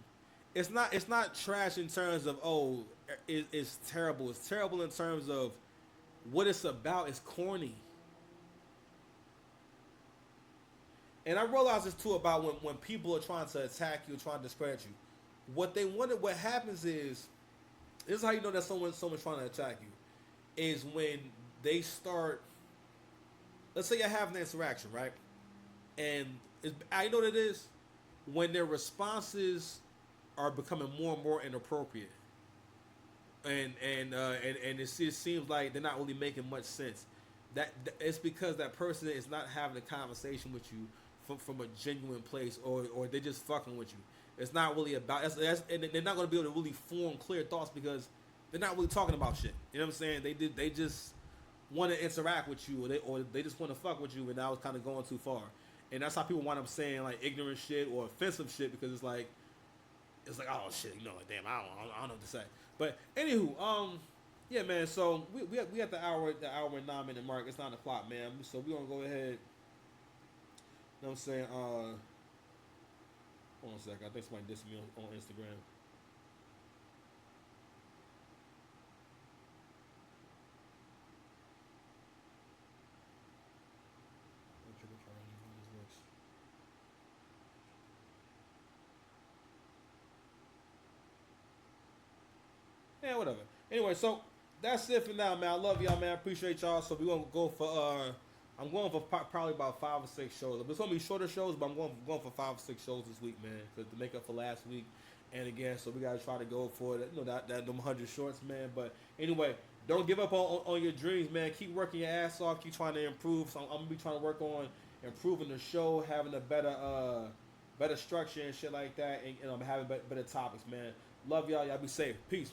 it's not trash in terms of it's terrible. It's terrible in terms of what it's about. It's corny. And I realize this too about when people are trying to attack you, trying to discredit you. What happens is, this is how you know that someone's trying to attack you, is when they start, let's say you're having an interaction, right? And I know what it is, when their responses are becoming more and more inappropriate. And it just seems like they're not really making much sense. That it's because that person is not having a conversation with you from a genuine place, or they're just fucking with you. It's not really about, and they're not going to be able to really form clear thoughts because they're not really talking about shit. You know what I'm saying? They just want to interact with you, or they just want to fuck with you, and that was kind of going too far. And that's how people wind up saying like ignorant shit or offensive shit, because it's like oh shit, like damn, I don't know what to say. But anywho, yeah, man. So we at the hour and 9 minute mark. It's 9 o'clock, man. So we gonna go ahead. You know what I'm saying? Hold on a second. I think somebody dissed me on Instagram. Yeah, whatever. Anyway, so that's it for now, man. I love y'all, man. I appreciate y'all. So we're gonna go for I'm going for probably about 5 or 6 shows. It's gonna be shorter shows, but I'm going for 5 or 6 shows this week, man, to make up for last week. And again, so we gotta try to go for that, that them 100 shorts, man. But anyway, don't give up on your dreams, man. Keep working your ass off. Keep trying to improve. So I'm gonna be trying to work on improving the show, having a better structure and shit like that, and having better topics, man. Love y'all. Y'all be safe. Peace.